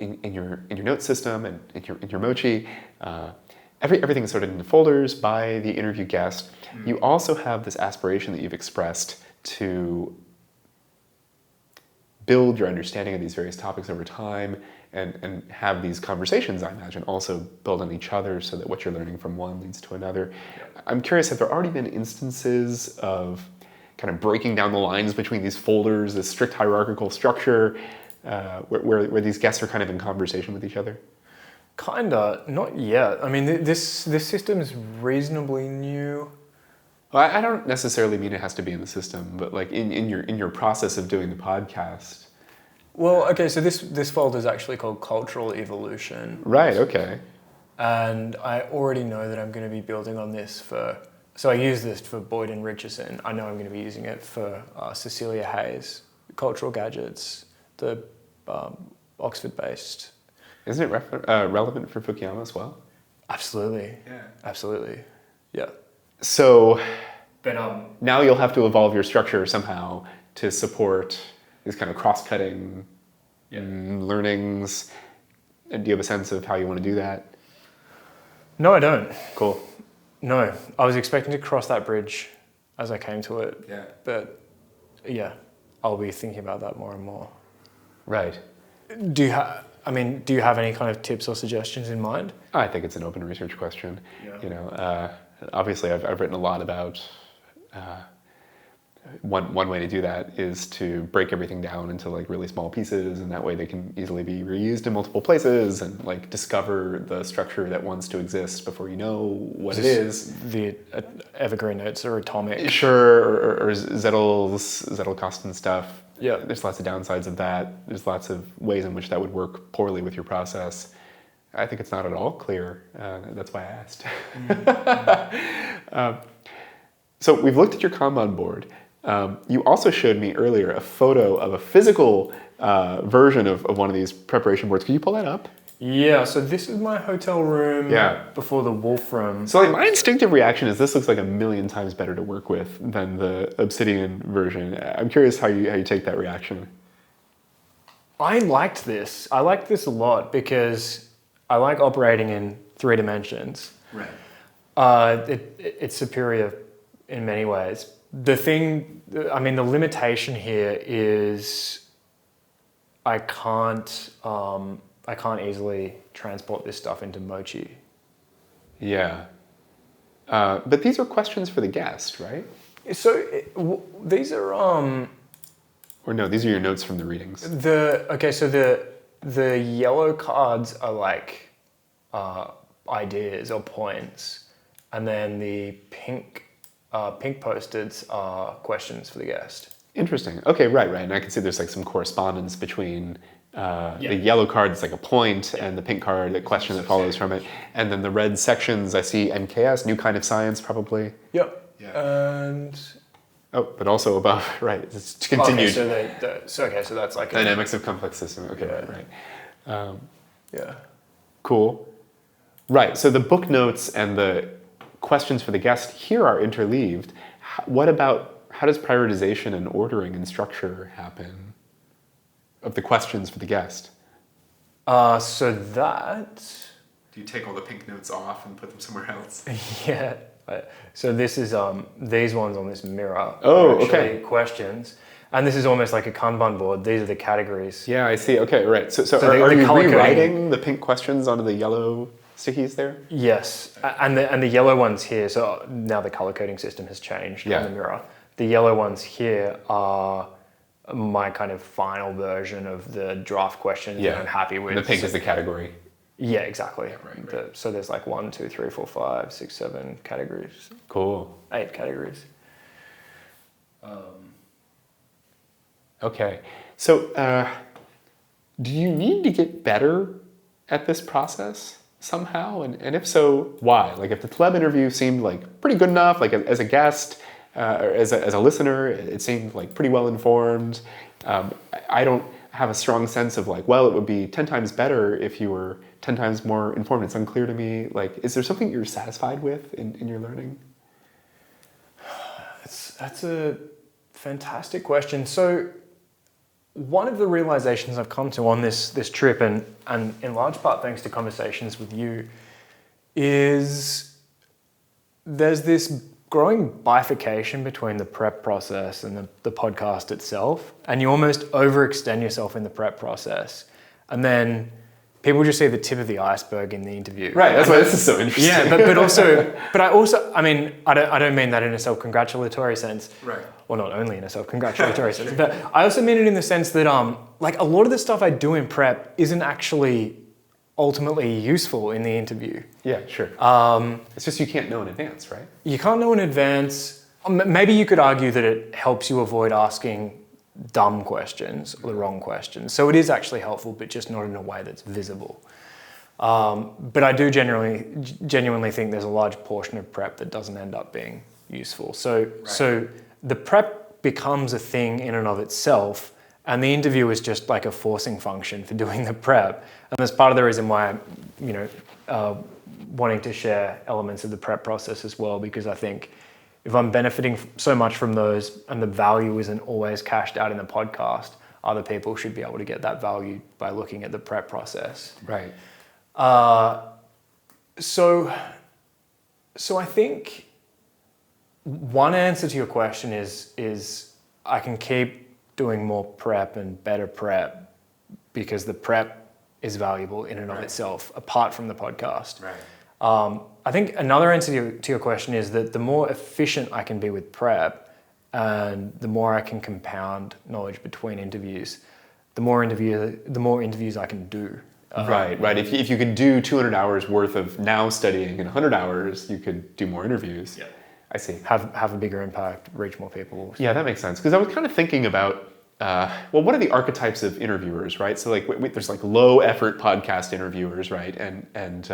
in your note system and in your mochi, everything is sorted into folders by the interview guest. You also have this aspiration that you've expressed to build your understanding of these various topics over time and have these conversations, I imagine, also build on each other so that what you're learning from one leads to another. I'm curious, have there already been instances of kind of breaking down the lines between these folders, this strict hierarchical structure, where these guests are kind of in conversation with each other? Kinda, not yet. I mean, this system is reasonably new. Well, I don't necessarily mean it has to be in the system, but like in your process of doing the podcast. Well, okay, so this folder is actually called Cultural Evolution. Right, okay. And I already know that I'm going to be building on this so I use this for Boyd and Richardson. I know I'm going to be using it for Cecilia Hayes, Cultural Gadgets, the Oxford-based. Isn't it relevant for Fukuyama as well? Absolutely. Yeah. Absolutely. Yeah. So But now you'll have to evolve your structure somehow to support these kind of cross-cutting learnings. Do you have a sense of how you want to do that? no, I don't. Cool. No, I was expecting to cross that bridge as I came to it. Yeah. But yeah, I'll be thinking about that more and more. Right. Do you have any kind of tips or suggestions in mind? I think it's an open research question. Yeah. You know, obviously I've written a lot about one way to do that is to break everything down into like really small pieces, and that way they can easily be reused in multiple places, and like discover the structure that wants to exist before you know what it is. The evergreen notes are atomic. Sure, or Zettelkasten stuff. Yeah. There's lots of downsides of that. There's lots of ways in which that would work poorly with your process. I think it's not at all clear. That's why I asked. So we've looked at your Kanban board. You also showed me earlier a photo of a physical version of one of these preparation boards. Could you pull that up? Yeah, so this is my hotel room Yeah. before the wolf room. So like my instinctive reaction is this looks like a million times better to work with than the Obsidian version. I'm curious how you take that reaction. I liked this. I liked this a lot because I like operating in 3 dimensions. Right. It's superior in many ways. The limitation here is I can't easily transport this stuff into Mochi. Yeah. But these are questions for the guest, right? So these are Or no, these are your notes from the readings. the yellow cards are like ideas or points, and then the pink post-its are questions for the guest. Interesting. Okay, right. And I can see there's like some correspondence between the yellow card that's like a point and the pink card, the question that follows from it. And then the red sections, I see NKS, new kind of science probably. Yep. Yeah. And but also above, right, it's continued. Okay, so that's like Dynamics of complex system. Okay, right. Yeah. Cool. Right, so the book notes and the questions for the guest here are interleaved. How does prioritization and ordering and structure happen of the questions for the guest? So that... Do you take all the pink notes off and put them somewhere else? Yeah. So this is these ones on this mirror. Oh, are actually okay. Questions, and this is almost like a Kanban board. These are the categories. Yeah, I see. Okay, right. So the are you color rewriting the pink questions onto the yellow stickies there? Yes, and the yellow ones here. So now the color coding system has changed Yeah. on the mirror. The yellow ones here are my kind of final version of the draft questions that I'm happy with. And the pink is the category. Yeah, exactly. Yeah, right. So there's like 1, 2, 3, 4, 5, 6, 7 categories. Cool. 8 categories. Okay. So do you need to get better at this process somehow? And if so, why? Like if the Taleb interview seemed like pretty good enough, like as a guest, or as a listener, it seemed like pretty well informed. I don't have a strong sense of like, well, it would be 10 times better if you were 10 times more informed. It's unclear to me. Like, is there something you're satisfied with in your learning? That's a fantastic question. So one of the realizations I've come to on this trip, and in large part thanks to conversations with you, is there's this growing bifurcation between the prep process and the podcast itself, and you almost overextend yourself in the prep process, and then people just see the tip of the iceberg in the interview. Right, that's why this is so interesting. Yeah, I mean, I don't mean that in a self-congratulatory sense. Right. Well, not only in a self-congratulatory sense, but I also mean it in the sense that like a lot of the stuff I do in prep isn't actually ultimately useful in the interview. Yeah, sure. It's just you can't know in advance, right? You can't know in advance. Maybe you could argue that it helps you avoid asking dumb questions or the wrong questions. So it is actually helpful, but just not in a way that's visible. But I do genuinely think there's a large portion of prep that doesn't end up being useful. So the prep becomes a thing in and of itself, And the interview is just like a forcing function for doing the prep. And that's part of the reason why I'm, wanting to share elements of the prep process as well, because I think if I'm benefiting so much from those and the value isn't always cashed out in the podcast, other people should be able to get that value by looking at the prep process. Right. So I think one answer to your question is I can keep doing more prep and better prep because the prep is valuable in and of itself, apart from the podcast. Right. I think another answer to your question is that the more efficient I can be with prep and the more I can compound knowledge between interviews, the more interviews I can do. Right. If you could do 200 hours worth of now studying in 100 hours, you could do more interviews. Yeah. I see. Have a bigger impact, reach more people. Yeah, that makes sense. Because I was kind of thinking about, what are the archetypes of interviewers, right? So like, there's like low effort podcast interviewers, right? And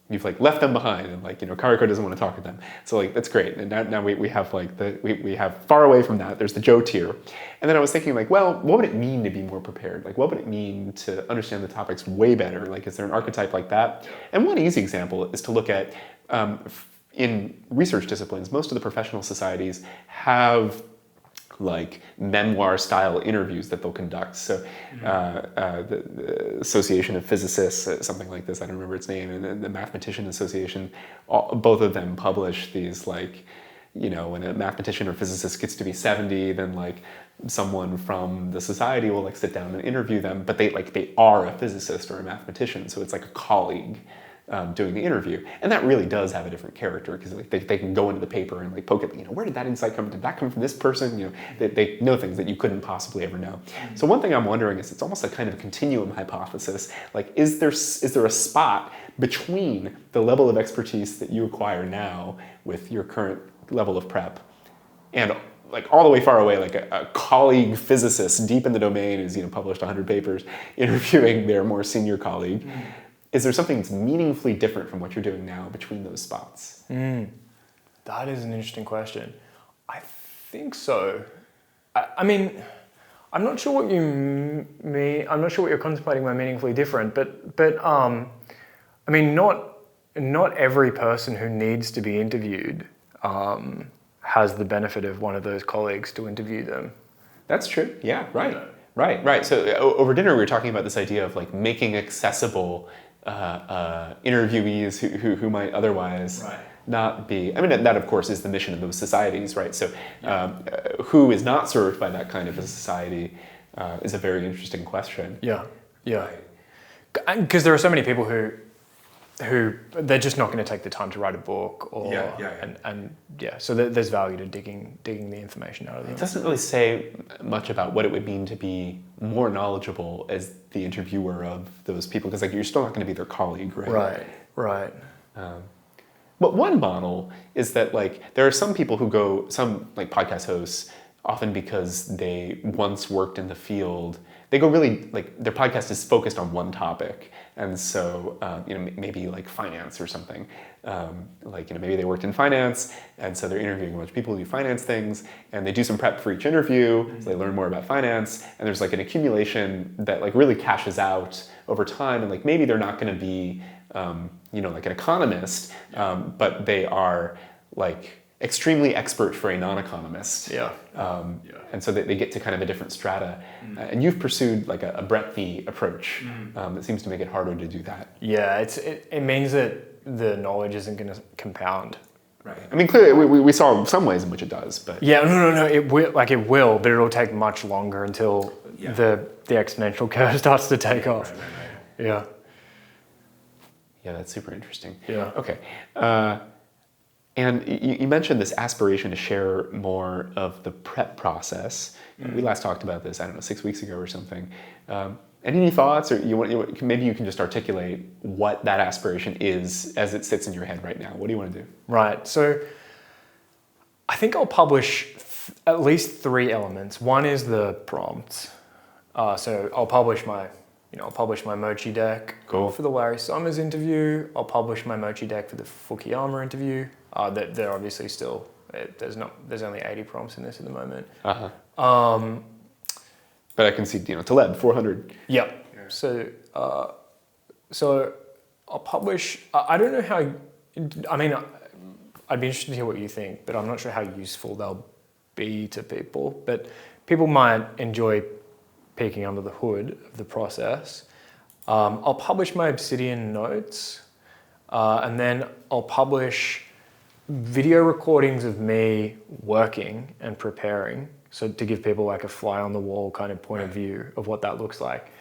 you've like left them behind, and like Kariko doesn't want to talk to them. So like that's great. And now we have like we have far away from that. There's the Joe tier, and then I was thinking like, well, what would it mean to be more prepared? Like, what would it mean to understand the topics way better? Like, is there an archetype like that? And one easy example is to look at. In research disciplines, most of the professional societies have like memoir style interviews that they'll conduct. So the Association of Physicists, something like this, I don't remember its name, and the Mathematician Association, both of them publish these like, when a mathematician or physicist gets to be 70, then like someone from the society will like sit down and interview them, but they are a physicist or a mathematician, so it's like a colleague doing the interview, and that really does have a different character because like they can go into the paper and like poke it. Where did that insight come? Did that come from this person? They know things that you couldn't possibly ever know. So one thing I'm wondering is it's almost a kind of a continuum hypothesis. Like, is there a spot between the level of expertise that you acquire now with your current level of prep and like all the way far away, like a colleague physicist deep in the domain who's published 100 papers interviewing their more senior colleague? Is there something that's meaningfully different from what you're doing now between those spots? That is an interesting question. I think so. I mean, I'm not sure what you mean. I'm not sure what you're contemplating by meaningfully different, but I mean, not every person who needs to be interviewed has the benefit of one of those colleagues to interview them. That's true. Yeah. Right. Right. So over dinner we were talking about this idea of like making accessible interviewees who might otherwise not be. I mean, that of course is the mission of those societies, right? So who is not served by that kind of a society is a very interesting question. Yeah. Because there are so many people who they're just not going to take the time to write a book, or so there's value to digging the information out of them. It doesn't really say much about what it would mean to be more knowledgeable as the interviewer of those people, because like you're still not going to be their colleague, right? Right. But one model is that like there are some people who go, some like podcast hosts, often because they once worked in the field, they go really like their podcast is focused on one topic. And so, maybe like finance or something, maybe they worked in finance, and so they're interviewing a bunch of people who do finance things, and they do some prep for each interview, so they learn more about finance, and there's like an accumulation that like really cashes out over time, and like maybe they're not going to be, like an economist, but they are like extremely expert for a non-economist. And so they get to kind of a different strata. And you've pursued like a breadthy approach that seems to make it harder to do that. Yeah, it means that the knowledge isn't going to compound. Right. I mean, clearly we saw some ways in which it does, but yeah, no, it will, but it'll take much longer until the exponential curve starts to take off. Right. Yeah, that's super interesting. Yeah. Okay. And you mentioned this aspiration to share more of the prep process. We last talked about this, 6 weeks ago or something. Any thoughts, or maybe you can just articulate what that aspiration is as it sits in your head right now? What do you want to do? Right. So I think I'll publish at least 3 elements. One is the prompts. So I'll publish my Mochi deck for the Larry Summers interview. I'll publish my Mochi deck for the Fukuyama interview. They're obviously still, there's only 80 prompts in this at the moment. But I can see, Taleb, 400. Yeah. So I'll publish. I don't know how. I mean, I'd be interested to hear what you think, but I'm not sure how useful they'll be to people. But people might enjoy peeking under the hood of the process. I'll publish my Obsidian notes, and then I'll publish video recordings of me working and preparing. So to give people like a fly on the wall kind of point of view of what that looks like.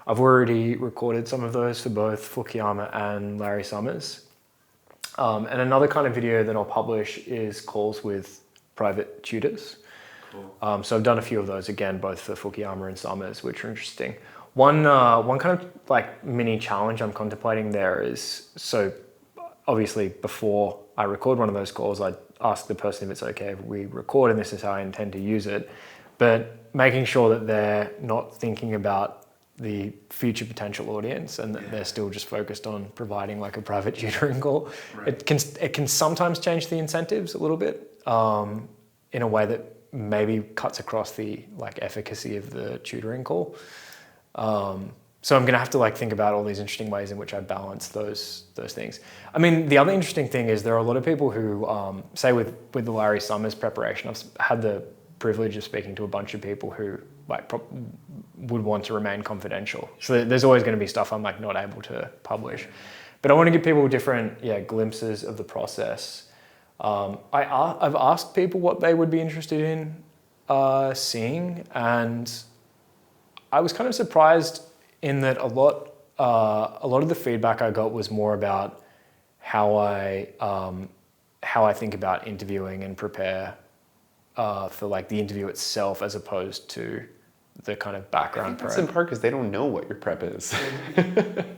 I've already recorded some of those for both Fukuyama and Larry Summers. And another kind of video that I'll publish is calls with private tutors. Cool. So I've done a few of those, again, both for Fukuyama and Summers, which are interesting. One kind of like mini challenge I'm contemplating there is, so obviously before I record one of those calls, I ask the person if it's okay if we record and this is how I intend to use it, but making sure that they're not thinking about the future potential audience and that they're still just focused on providing like a private tutoring call. Right. It can sometimes change the incentives a little bit in a way that maybe cuts across the like efficacy of the tutoring call. So I'm going to have to like think about all these interesting ways in which I balance those things. I mean, the other interesting thing is there are a lot of people who say with the Larry Summers preparation, I've had the privilege of speaking to a bunch of people who like would want to remain confidential. So there's always going to be stuff I'm like not able to publish, but I want to give people different glimpses of the process. I've asked people what they would be interested in seeing, and I was kind of surprised in that a lot of the feedback I got was more about how I think about interviewing and prepare for like the interview itself, as opposed to the kind of background prep. That's in part because they don't know what your prep is.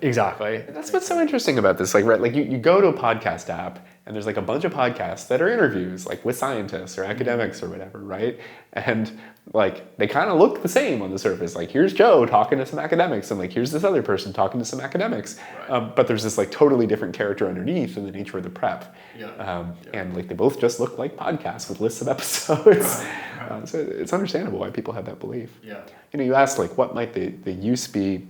Exactly. That's what's so interesting about this. Like, right, like you go to a podcast app and there's like a bunch of podcasts that are interviews, like with scientists or academics or whatever, right? And like they kind of look the same on the surface. Like here's Joe talking to some academics, and like here's this other person talking to some academics. Right. But there's this like totally different character underneath in the nature of the prep. And like they both just look like podcasts with lists of episodes. Right. So it's understandable why people have that belief. Yeah. You asked like what might the use be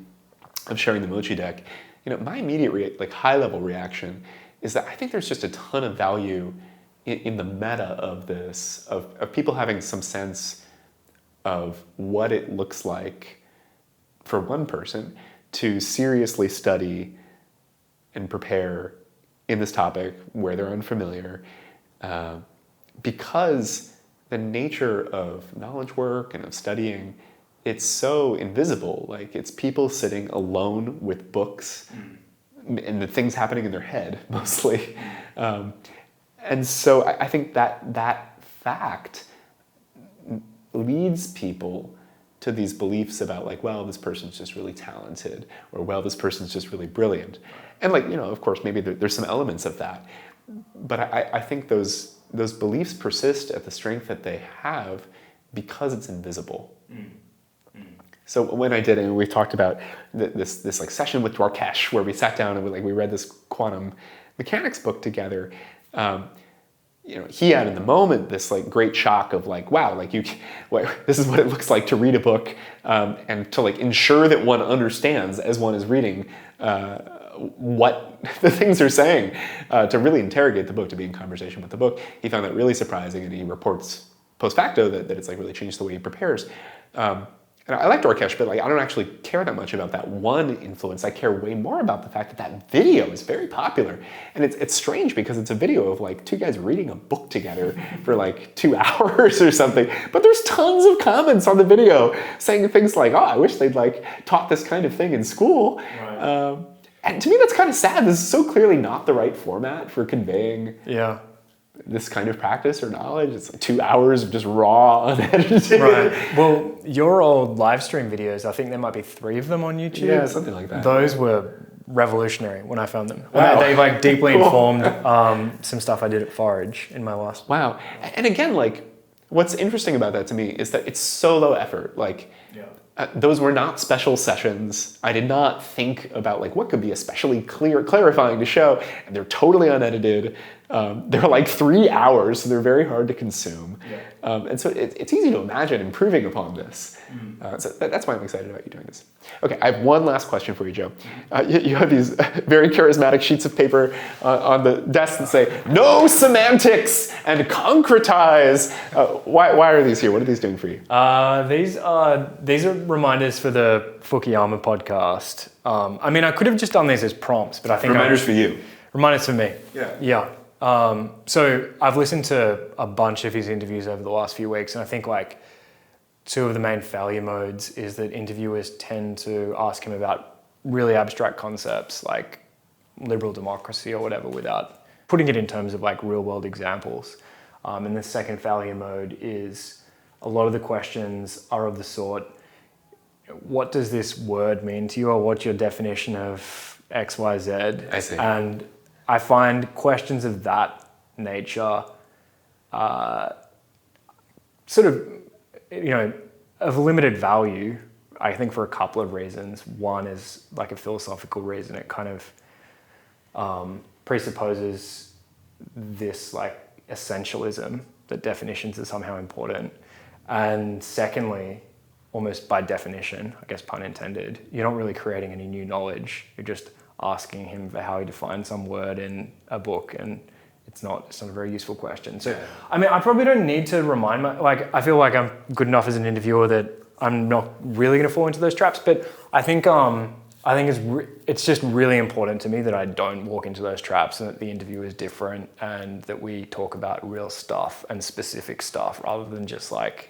of sharing the Mochi deck. My immediate like high level reaction is that I think there's just a ton of value in the meta of this, of people having some sense of what it looks like for one person to seriously study and prepare in this topic where they're unfamiliar, because the nature of knowledge work and of studying, it's so invisible. Like it's people sitting alone with books and the things happening in their head mostly. And so I think that fact leads people to these beliefs about like, well, this person's just really talented, or well, this person's just really brilliant. And like, of course, maybe there's some elements of that. But I think those beliefs persist at the strength that they have because it's invisible. So when I did, and we talked about this like session with Dwarkesh, where we sat down and we read this quantum mechanics book together. He had in the moment this like great shock of like, wow, like this is what it looks like to read a book, and to like ensure that one understands as one is reading what the things are saying, to really interrogate the book, to be in conversation with the book. He found that really surprising, and he reports post facto that it's like really changed the way he prepares. And I like Dwarkesh, but like I don't actually care that much about that one influence. I care way more about the fact that video is very popular. And it's strange because it's a video of like two guys reading a book together for like 2 hours or something. But there's tons of comments on the video saying things like, oh, I wish they'd like taught this kind of thing in school. Right. And to me, that's kind of sad. This is so clearly not the right format for conveying this kind of practice or knowledge. It's like 2 hours of just raw, unedited. Right. Well, your old live stream videos, I think there might be 3 of them on YouTube. Yeah, something like that. Those were revolutionary when I found them. Wow. They like deeply informed some stuff I did at Forage in my last. Wow. And again, like what's interesting about that to me is that it's so low effort. Like those were not special sessions. I did not think about like what could be especially clarifying to show. And they're totally unedited. They're like 3 hours, so they're very hard to consume. And so it's easy to imagine improving upon this. So that's why I'm excited about you doing this. Okay, I have one last question for you, Joe. You have these very charismatic sheets of paper on the desk that say, no semantics and concretize. Why are these here? What are these doing for you? These are reminders for the Fukuyama podcast. I mean, I could have just done these as prompts, but I think Reminders for you. Reminders for me. Yeah. So I've listened to a bunch of his interviews over the last few weeks, and I think like two of the main failure modes is that interviewers tend to ask him about really abstract concepts like liberal democracy or whatever without putting it in terms of like real world examples. And the second failure mode is a lot of the questions are of the sort, what does this word mean to you, or what's your definition of X, Y, Z? I see. And I find questions of that nature sort of, of limited value, I think, for a couple of reasons. One is like a philosophical reason. It kind of presupposes this like essentialism that definitions are somehow important. And secondly, almost by definition, I guess pun intended, you're not really creating any new knowledge. You're just asking him for how he defines some word in a book, and it's not a very useful question. So, I mean, I probably don't need to remind I feel like I'm good enough as an interviewer that I'm not really going to fall into those traps, but I think it's just really important to me that I don't walk into those traps, and that the interview is different, and that we talk about real stuff and specific stuff rather than just like,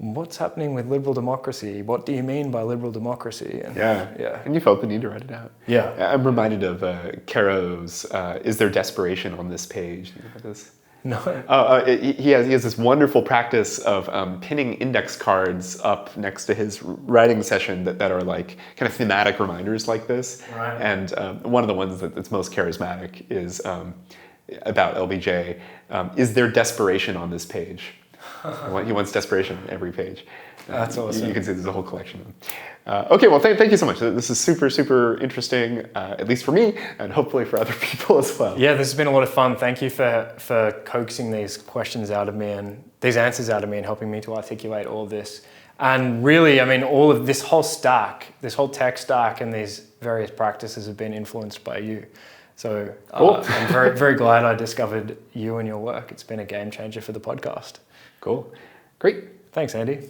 what's happening with liberal democracy? What do you mean by liberal democracy? And, And you felt the need to write it out. Yeah. I'm reminded of Caro's, is there desperation on this page? You know about this? No. He has this wonderful practice of pinning index cards up next to his writing session that are like kind of thematic reminders like this. Right. And one of the ones that's most charismatic is about LBJ. Is there desperation on this page? He wants desperation on every page. That's awesome. You can see there's a whole collection of them. Okay, well, thank you so much. This is super, super interesting, at least for me, and hopefully for other people as well. Yeah, this has been a lot of fun. Thank you for coaxing these questions out of me and these answers out of me and helping me to articulate all of this. And really, I mean, all of this whole stack, this whole tech stack and these various practices have been influenced by you. So Cool. I'm very, very glad I discovered you and your work. It's been a game changer for the podcast. Cool. Great. Thanks, Andy.